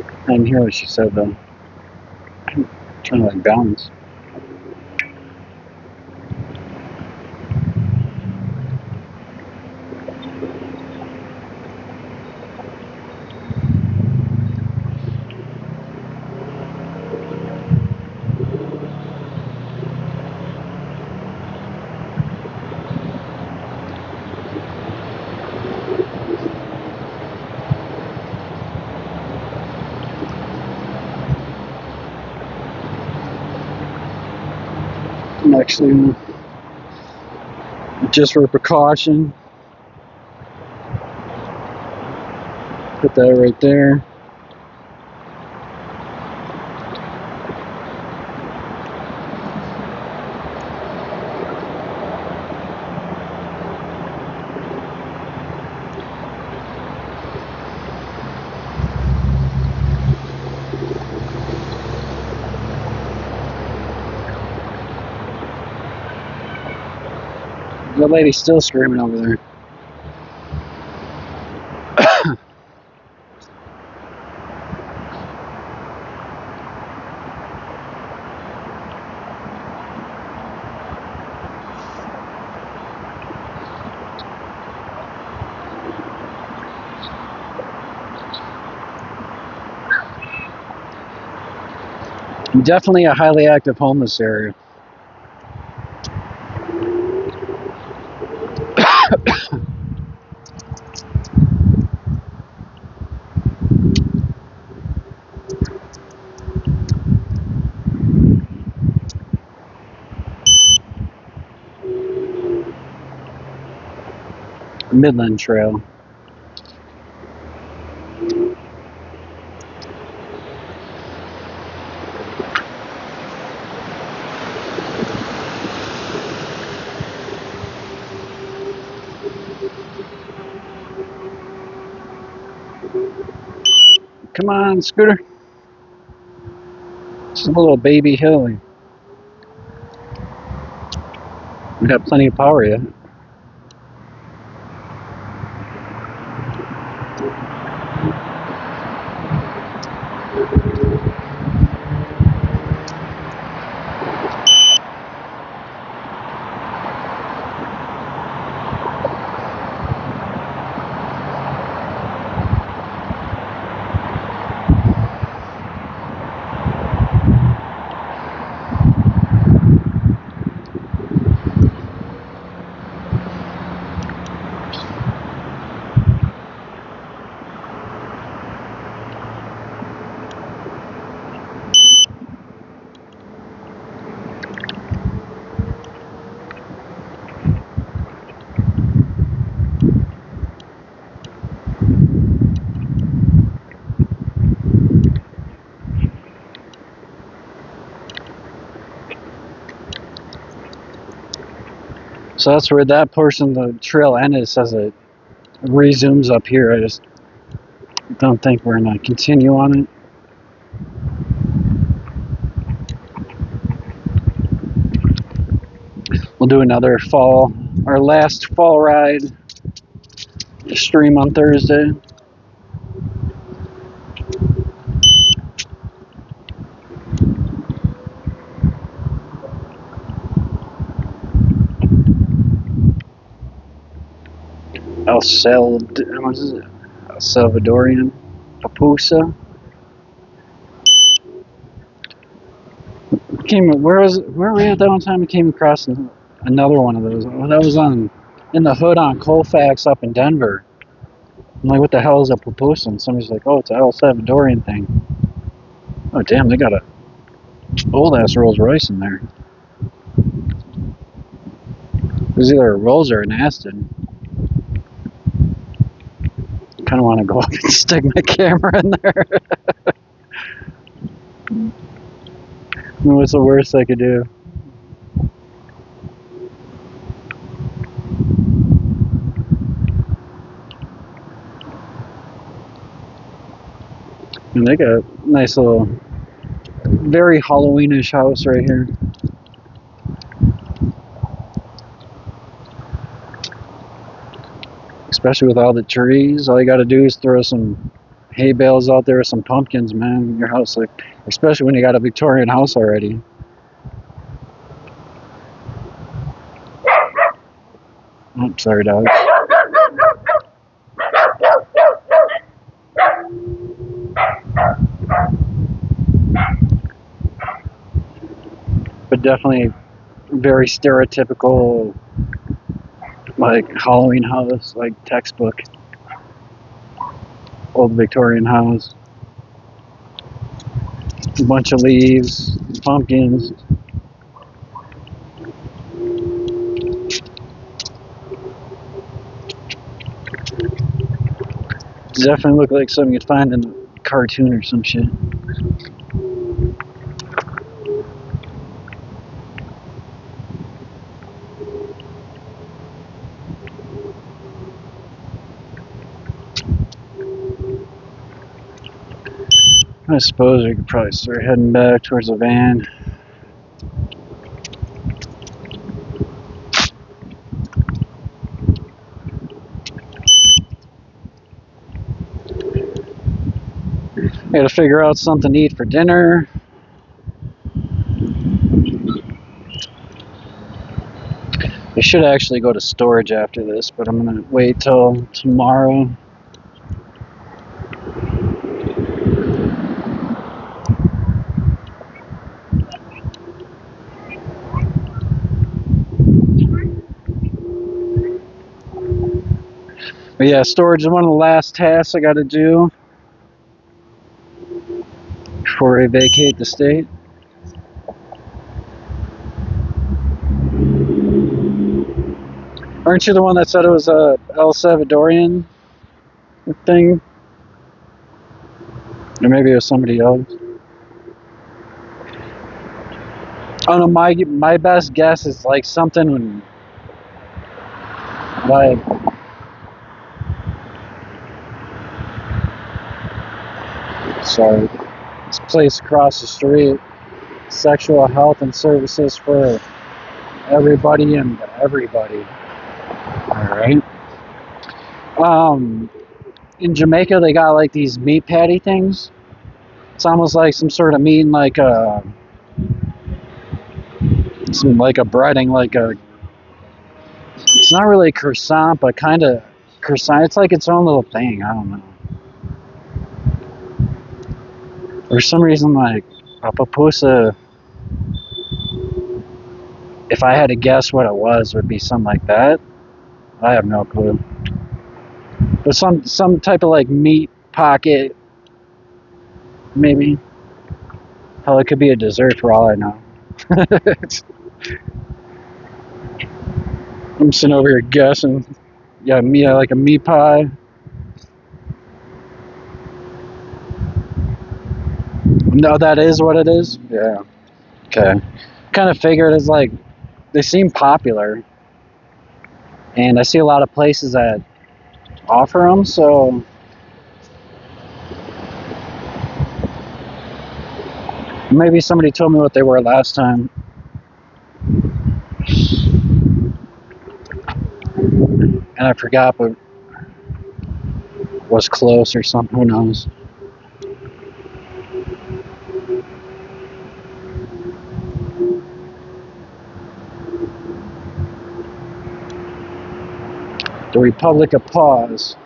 I didn't hear what she said though. I'm trying to like balance. I'm actually, just for precaution, put that right there. The lady's still screaming over there. Definitely a highly active homeless area. Midland Trail. Come on, scooter. It's a little baby hill. We got plenty of power yet. So that's where that portion of the trail ended. It says it resumes up here. I just don't think we're going to continue on it. We'll do another our last fall ride stream on Thursday. El Salvadorian Papusa. Where were we at that one time? We came across another one of those. Oh, that was in the hood on Colfax up in Denver. I'm like, what the hell is a Papusa? And somebody's like, oh, it's an El Salvadorian thing. Oh, damn, they got a old ass Rolls Royce in there. It was either a Rolls or an Aston. I kind of want to go up and stick my camera in there. I mean, what's the worst I could do? And they got a nice little, very Halloweenish house right here. Especially with all the trees, all you got to do is throw some hay bales out there with some pumpkins, man. Your house, like, especially when you got a Victorian house already. Oh, sorry, dogs. But definitely very stereotypical, like Halloween house, like textbook old Victorian house. A bunch of leaves, pumpkins. Definitely look like something you'd find in a cartoon or some shit. I suppose we could probably start heading back towards the van. Gotta figure out something to eat for dinner. I should actually go to storage after this, but I'm gonna wait till tomorrow. But yeah, storage is one of the last tasks I gotta do before I vacate the state. Aren't you the one that said it was a El Salvadorian thing? Or maybe it was somebody else. Oh no, my best guess is like something like sorry, this place across the street, sexual health and services for everybody and everybody. All right. In Jamaica they got like these meat patty things. It's almost like some sort of meat and like a breading, like a. It's not really croissant, but kind of croissant. It's like its own little thing. I don't know. For some reason, like a pupusa, if I had to guess what it was, would be something like that. I have no clue. But some type of like meat pocket, maybe. Hell, it could be a dessert for all I know. I'm sitting over here guessing. Yeah, like a meat pie. No, that is what it is? Yeah. Okay. Kind of figured it's like, they seem popular. And I see a lot of places that offer them, so. Maybe somebody told me what they were last time. And I forgot, but was close or something, who knows. The Republic of Paws.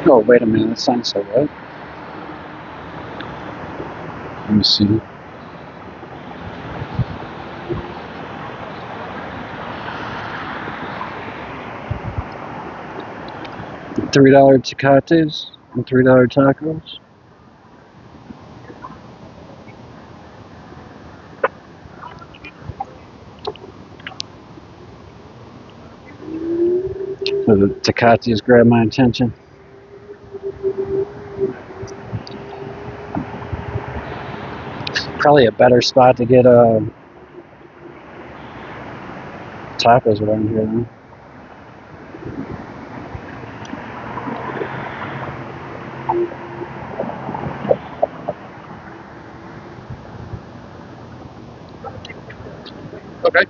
Oh, wait a minute, that sounds so right. Let me see. $3 Tecates and $3 tacos. So the Tecates grabbed my attention. Probably a better spot to get tacos around here, though. Okay.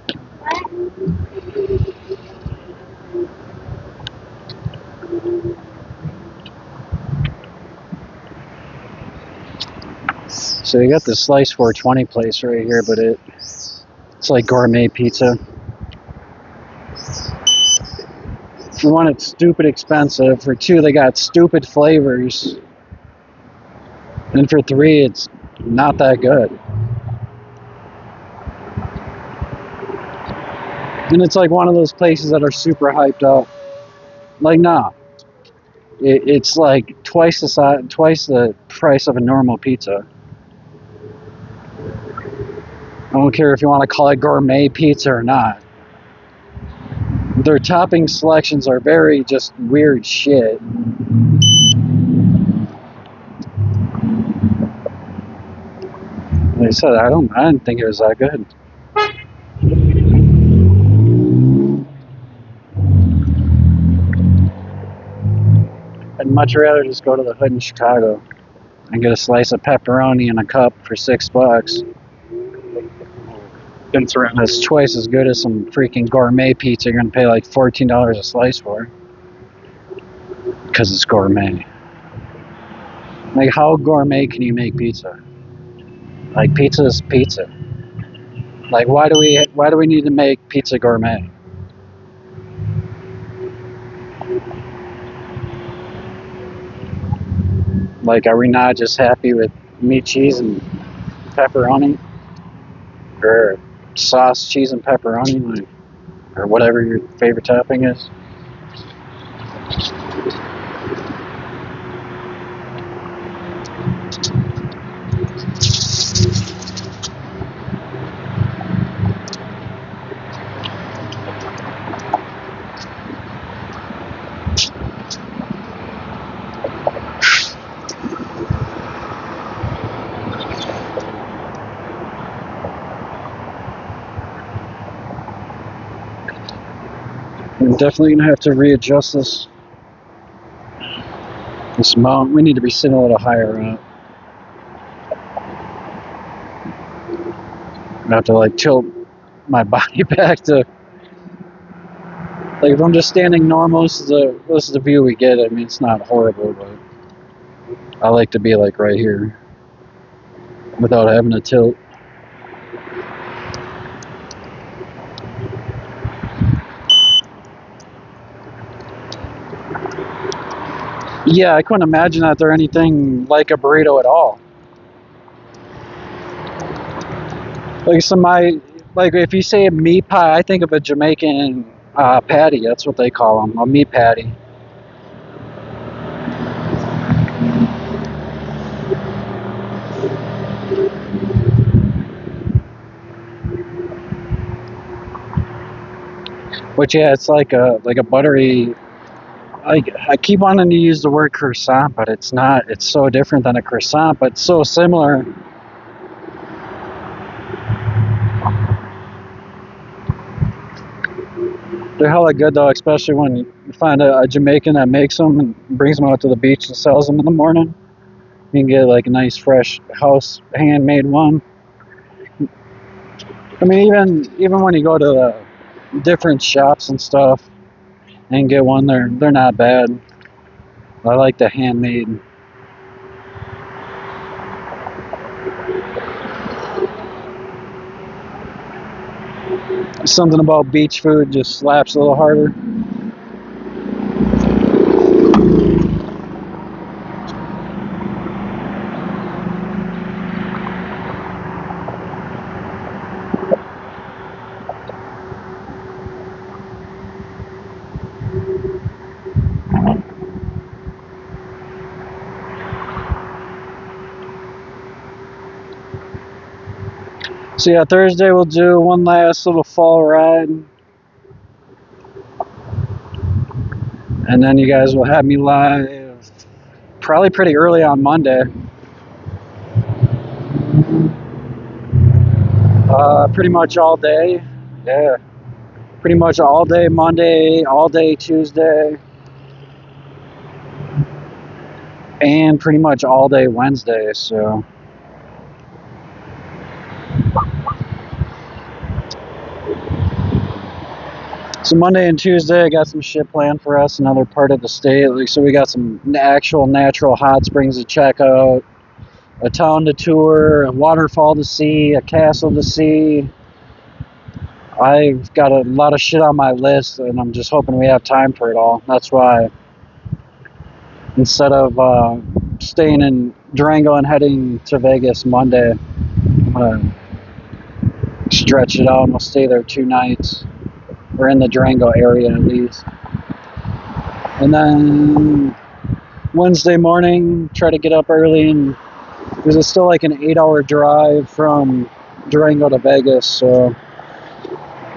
So you got the Slice 420 place right here, but it's like gourmet pizza. For one, it's stupid expensive. For two, they got stupid flavors. And for three, it's not that good. And it's like one of those places that are super hyped up. Like, nah. It's like twice the price of a normal pizza. I don't care if you want to call it gourmet pizza or not. Their topping selections are very just weird shit. Like I said, I didn't think it was that good. I'd much rather just go to the Hood in Chicago and get a slice of pepperoni in a cup for $6. That's twice as good as some freaking gourmet pizza you're gonna pay like $14 a slice for. Because it's gourmet. Like, how gourmet can you make pizza? Like, pizza is pizza. Like, why do we need to make pizza gourmet? Like, are we not just happy with meat, cheese, and pepperoni? Or sauce, cheese, and pepperoni? Like, or whatever your favorite topping is? We're definitely gonna have to readjust this mount. We need to be sitting a little higher up. I have to like tilt my body back to, like, if I'm just standing normal, this is the view we get. I mean, it's not horrible, but I like to be like right here without having to tilt. Yeah, I couldn't imagine that they're anything like a burrito at all. Like if you say a meat pie, I think of a Jamaican patty. That's what they call them, a meat patty. But yeah, it's like a buttery. I keep wanting to use the word croissant, but it's not. It's so different than a croissant, but so similar. They're hella good though, especially when you find a Jamaican that makes them and brings them out to the beach and sells them in the morning. You can get like a nice fresh house handmade one. I mean, even when you go to the different shops and stuff and get one, they're not bad. I like the handmade. Something about beach food just slaps a little harder. So yeah, Thursday we'll do one last little fall ride. And then you guys will have me live probably pretty early on Monday. Pretty much all day. Yeah. Pretty much all day Monday, all day Tuesday. And pretty much all day Wednesday, so. So Monday and Tuesday, I got some shit planned for us, another part of the state. So we got some actual natural hot springs to check out, a town to tour, a waterfall to see, a castle to see. I've got a lot of shit on my list, and I'm just hoping we have time for it all. That's why, instead of staying in Durango and heading to Vegas Monday, I'm gonna stretch it out and we'll stay there 2 nights. Or in the Durango area at least. And then Wednesday morning, try to get up early, and because it's still like an 8-hour drive from Durango to Vegas, so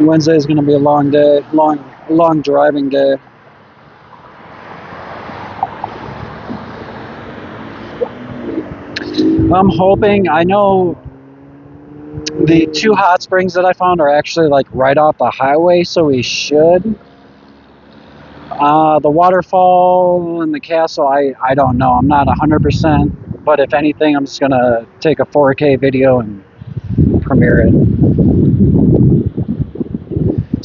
Wednesday is going to be a long day, long driving day. I'm hoping, I know the 2 hot springs that I found are actually like right off the highway, so we should. The waterfall and the castle, I don't know. I'm not 100%, but if anything, I'm just gonna take a 4K video and premiere it.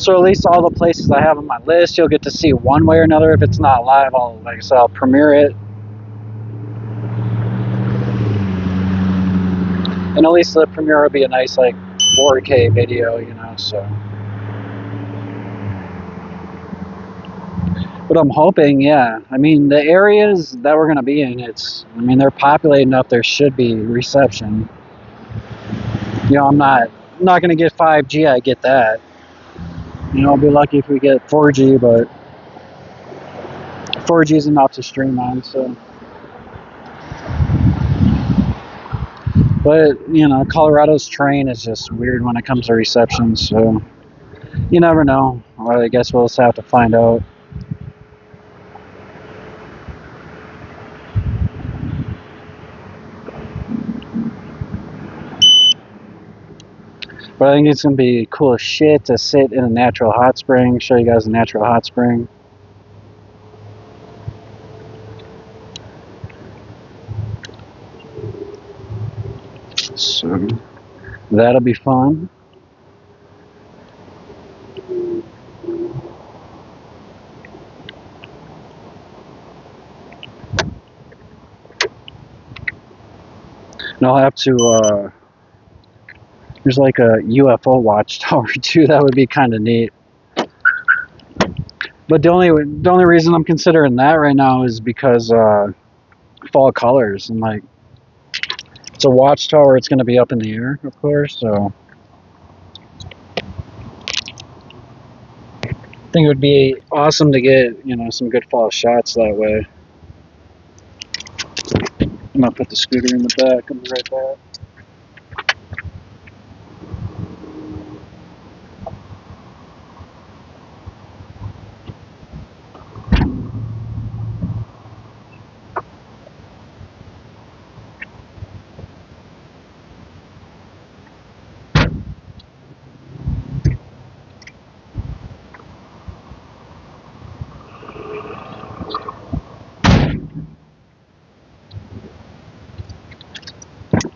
So at least all the places I have on my list, you'll get to see one way or another. If it's not live, like I said, I'll premiere it. And at least the premiere will be a nice, like, 4K video, you know, so. But I'm hoping, yeah. I mean, the areas that we're going to be in, they're populated enough, there should be reception. You know, I'm not going to get 5G, I get that. You know, I'll be lucky if we get 4G, but 4G is enough to stream on, so. But, you know, Colorado's terrain is just weird when it comes to reception, so you never know. Well, I guess we'll just have to find out. But I think it's going to be cool as shit to sit in a natural hot spring, show you guys a natural hot spring. So that'll be fun. And I'll have to, there's like a UFO watchtower too, that would be kind of neat. But the only reason I'm considering that right now is because fall colors, and like, it's a watchtower, it's going to be up in the air, of course, so I think it would be awesome to get, you know, some good fall shots that way. I'm going to put the scooter in the back. I'll be right back.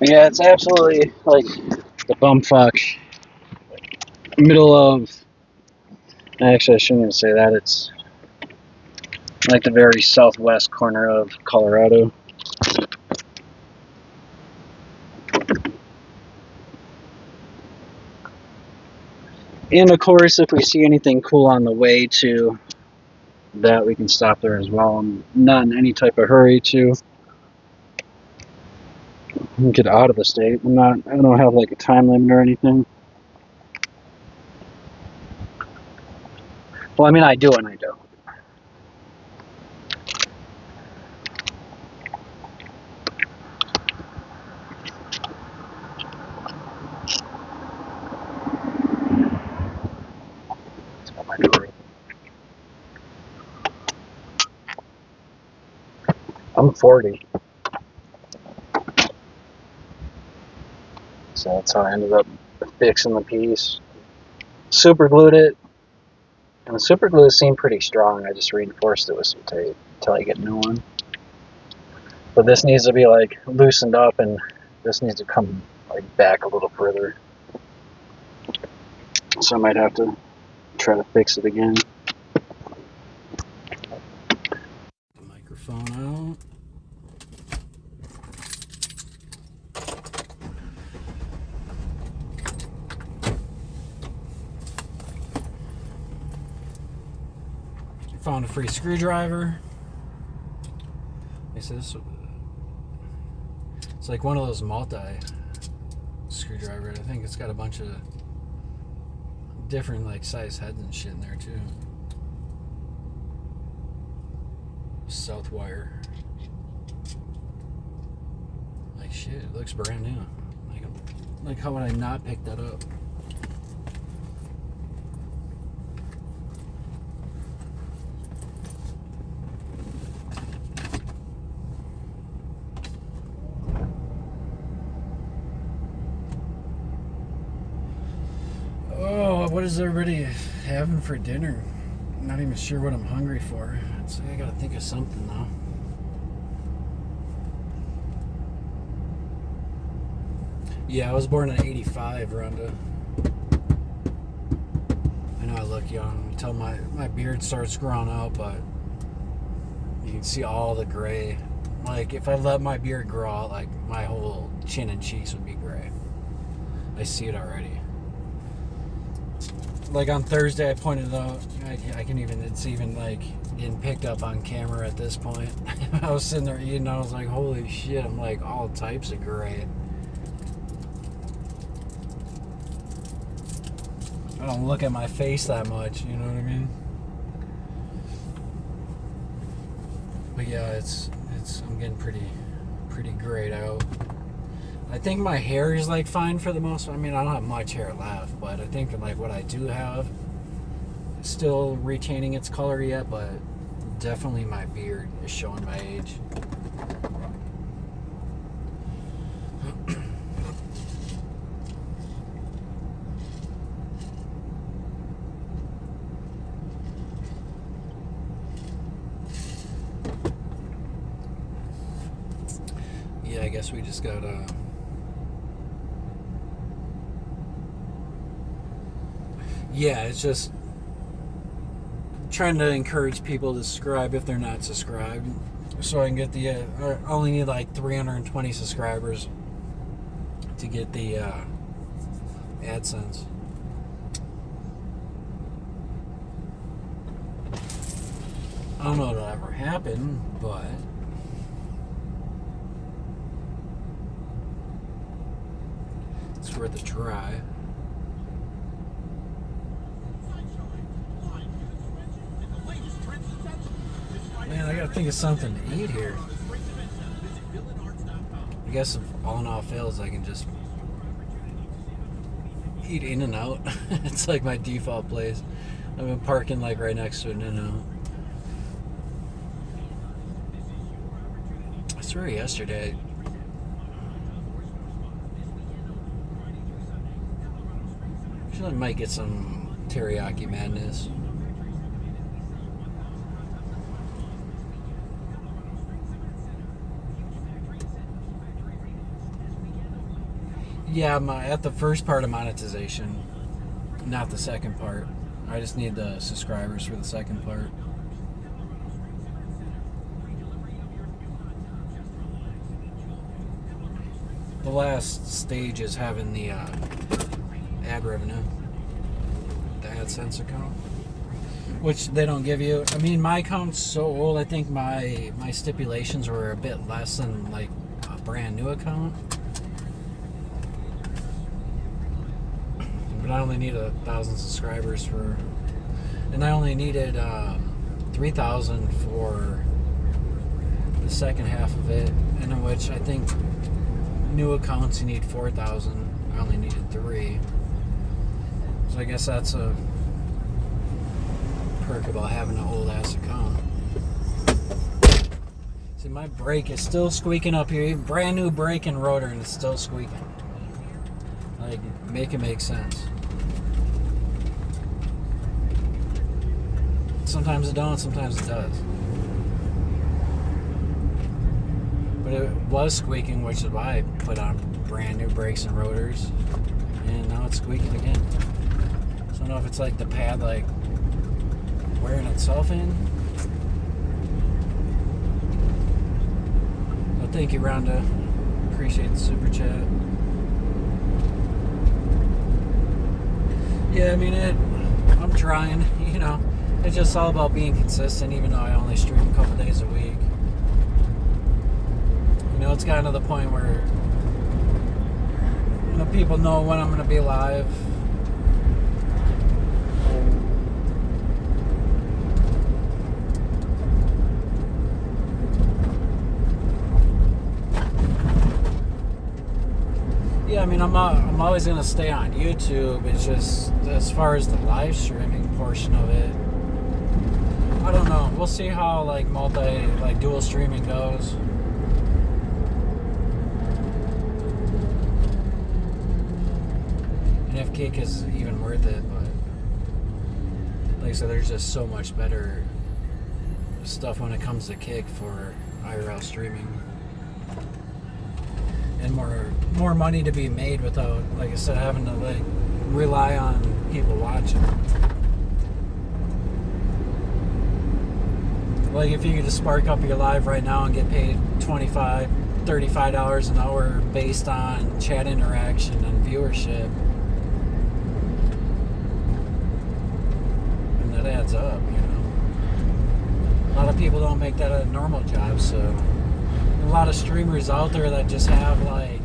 Yeah, it's absolutely like the bumfuck middle of. Actually, I shouldn't even say that. It's like the very southwest corner of Colorado. And of course, if we see anything cool on the way to that, we can stop there as well. I'm not in any type of hurry to get out of the state. I don't have like a time limit or anything. Well, I mean, I do and I don't. I'm 40. So that's how I ended up fixing the piece. Super glued it. And the super glue seemed pretty strong. I just reinforced it with some tape until I get a new one. But this needs to be like loosened up, and this needs to come like back a little further. So I might have to try to fix it again. The microphone out. Found a free screwdriver. It's like one of those multi screwdrivers. I think it's got a bunch of different like size heads and shit in there too. Southwire. Like shit, it looks brand new. Like how would I not pick that up? What is everybody having for dinner? I'm not even sure what I'm hungry for. So I gotta think of something now. Yeah, I was born in '85, Rhonda. I know I look young until my beard starts growing out, but you can see all the gray. Like, if I let my beard grow out, like, my whole chin and cheeks would be gray. I see it already. Like, on Thursday, I pointed out, I can even, it's even, like, getting picked up on camera at this point. I was sitting there eating, I was like, holy shit, I'm like, all types of gray. I don't look at my face that much, you know what I mean? But yeah, it's I'm getting pretty grayed out. I think my hair is like fine for the most. I mean, I don't have much hair left, but I think like what I do have is still retaining its color yet, but definitely my beard is showing my age. Yeah, I guess we just gotta it's just trying to encourage people to subscribe if they're not subscribed, so I can get the I only need like 320 subscribers to get the AdSense. I don't know if it'll ever happen, but it's worth a try. Man, I gotta think of something to eat here. I guess if all in all fails, I can just eat In-N-Out. It's like my default place. I've been parking like right next to an In-N-Out. I swear yesterday I feel like I might get some teriyaki madness. Yeah, I'm at the first part of monetization, not the second part. I just need the subscribers for the second part. The last stage is having the ad revenue, the AdSense account, which they don't give you. I mean, my account's so old, I think my stipulations were a bit less than like a brand new account. But I only need 1,000 subscribers for, and I only needed 3,000 for the second half of it, and in which I think new accounts you need 4,000. I only needed 3. So I guess that's a perk about having an old ass account. See, my brake is still squeaking up here. Brand new brake and rotor, and it's still squeaking. Like, make it make sense. Sometimes it don't, sometimes it does. But it was squeaking, which is why I put on brand new brakes and rotors. And now it's squeaking again. So I don't know if it's like the pad like wearing itself in. Well, thank you, Rhonda. Appreciate the super chat. Yeah, I mean, I'm trying, you know. It's just all about being consistent, even though I only stream a couple days a week. You know, it's gotten to the point where, you know, people know when I'm going to be live. Yeah, I mean, I'm always going to stay on YouTube. It's just, as far as the live streaming portion of it, I don't know. We'll see how, like, dual streaming goes. And if Kick is even worth it, but like I said, there's just so much better stuff when it comes to Kick for IRL streaming. And more money to be made without, like I said, having to like rely on people watching. Like if you could just spark up your live right now and get paid $25, $35 an hour based on chat interaction and viewership, and that adds up, you know. A lot of people don't make that a normal job, so a lot of streamers out there that just have like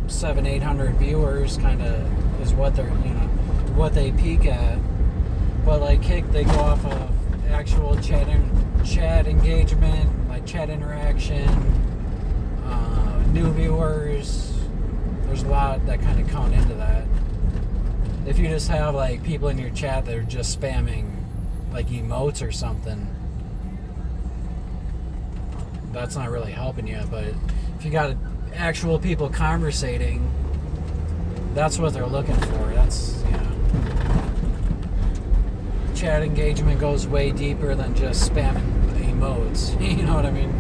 700-800 viewers kind of is what they're, you know, what they peak at. But like Kick, they go off of actual chat engagement, like chat interaction, new viewers. There's a lot that kind of count into that. If you just have like people in your chat that are just spamming like emotes or something, that's not really helping you. But if you got actual people conversating, that's what they're looking for. That's, you know, chat engagement goes way deeper than just spamming emotes. You know what I mean?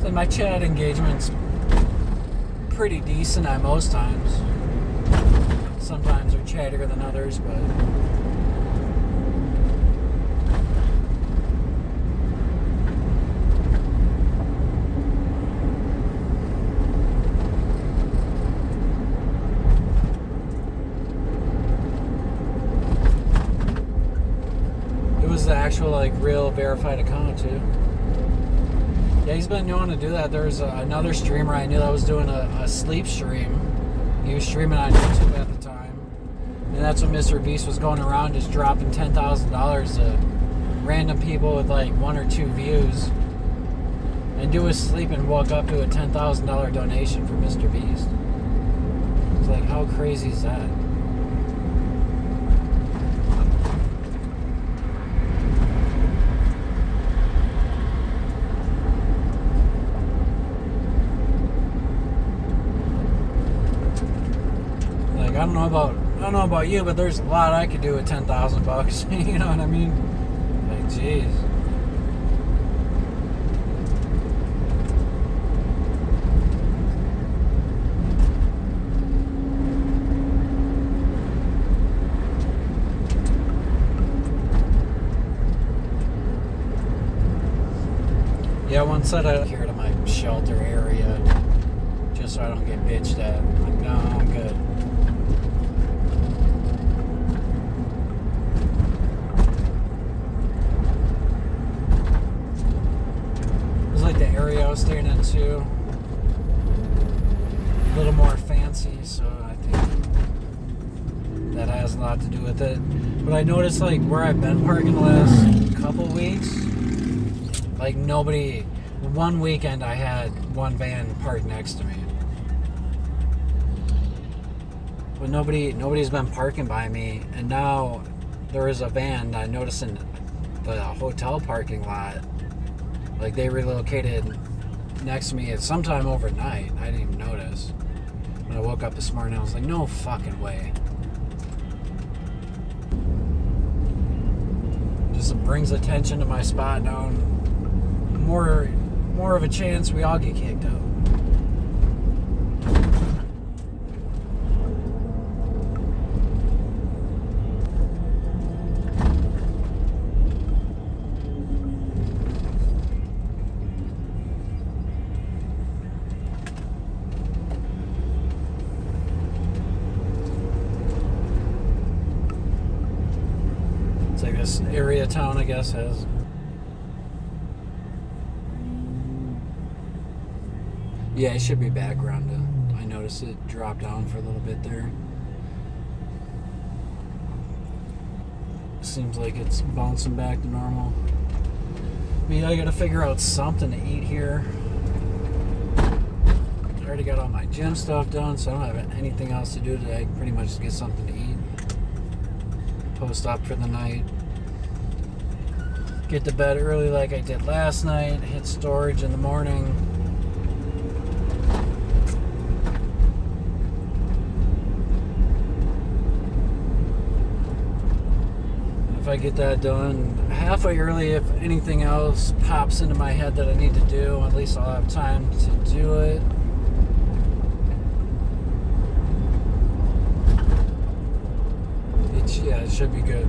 So my chat engagement's pretty decent at most times. Sometimes they're chattier than others, but it was the actual like real verified account too. Yeah, he's been known to do that. There was another streamer I knew that was doing a sleep stream. He was streaming on YouTube at the time. And that's when Mr. Beast was going around just dropping $10,000 to random people with like 1 or 2 views. And do his sleep and woke up to a $10,000 donation for Mr. Beast. It's like, how crazy is that? I don't know about you, but there's a lot I could do with $10,000. You know what I mean? Like, jeez. Yeah, one said I'd here to my shelter area just so I don't get bitched at. I'm like, no, I'm good. The area I was staying in too, a little more fancy, so I think that has a lot to do with it. But I noticed like where I've been parking the last couple weeks, like nobody. One weekend I had one van parked next to me, but nobody's been parking by me. And now there is a van I noticed in the hotel parking lot. Like they relocated next to me at sometime overnight. I didn't even notice. When I woke up this morning, I was like, no fucking way. Just brings attention to my spot now. More of a chance we all get kicked out. This area town, I guess, has. Yeah, it should be background. I noticed it dropped down for a little bit there. Seems like it's bouncing back to normal. I mean, I gotta figure out something to eat here. I already got all my gym stuff done, so I don't have anything else to do today. I can pretty much just get something to eat. Post up for the night. Get to bed early like I did last night. Hit storage in the morning. If I get that done halfway early, if anything else pops into my head that I need to do, at least I'll have time to do it. should be good.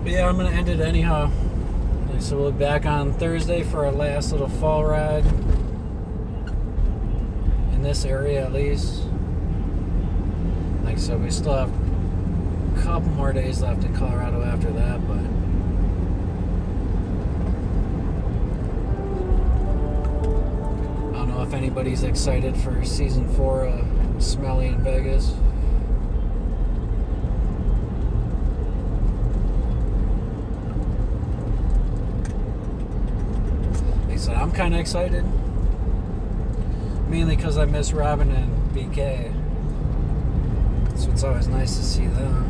But yeah, I'm gonna end it anyhow. So we'll be back on Thursday for our last little fall ride in this area, at least. Like I said, we still have a couple more days left in Colorado after that, but I don't know if anybody's excited for season 4 of Smelly in Vegas. Like I said, I'm kind of excited, mainly because I miss Robin and BK. So it's always nice to see them.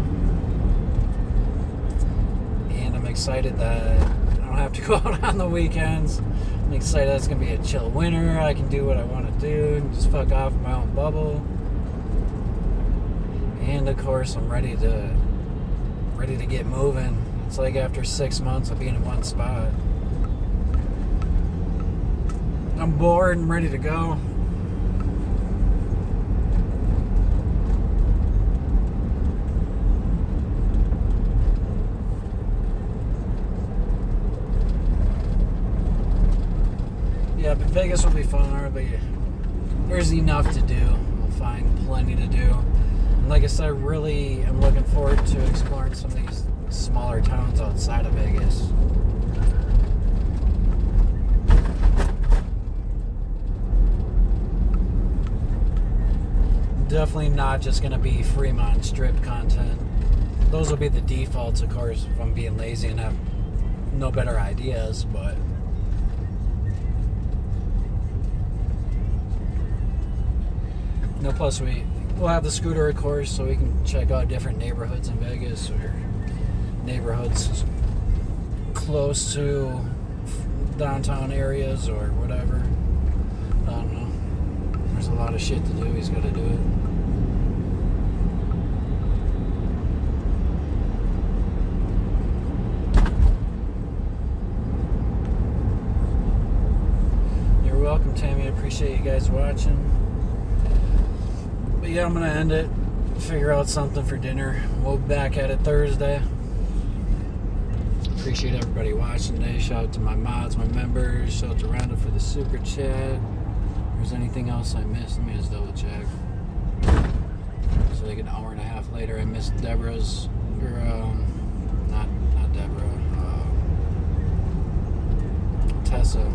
And I'm excited that I don't have to go out on the weekends. I'm excited that it's going to be a chill winter. I can do what I want to do and just fuck off in my own bubble. And of course, I'm ready to get moving. It's like after 6 months of being in one spot. I'm bored and ready to go. Yeah, but Vegas will be fun. There's enough to do. We'll find plenty to do. And like I said, I really am looking forward to exploring some of these smaller towns outside of Vegas. Definitely not just going to be Fremont Strip content. Those will be the defaults, of course, if I'm being lazy and have no better ideas, but no, plus we'll have the scooter, of course, so we can check out different neighborhoods in Vegas or neighborhoods close to downtown areas or whatever. I don't know. There's a lot of shit to do. He's got to do it. You're welcome, Tammy. I appreciate you guys watching. But yeah, I'm going to end it. Figure out something for dinner. We'll be back at it Thursday. Appreciate everybody watching today. Shout out to my mods, my members. Shout out to Rhonda for the super chat. If there's anything else I missed, let me just double check. So like an hour and a half later, I missed Deborah's, or not Deborah, Tessa.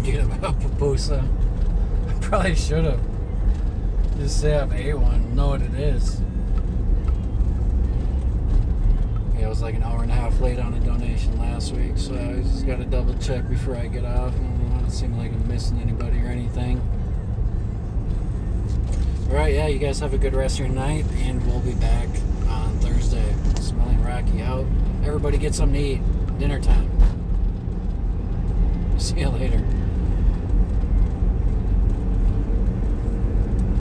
Get about pupusa. I probably should have. Just say I have A1, know what it is. Yeah, I was like an hour and a half late on a donation last week, so I just got to double check before I get off. I don't want to seem like I'm missing anybody or anything. Alright, yeah, you guys have a good rest of your night, and we'll be back on Thursday. Smelling Rocky out. Everybody get something to eat. Dinner time. See you later.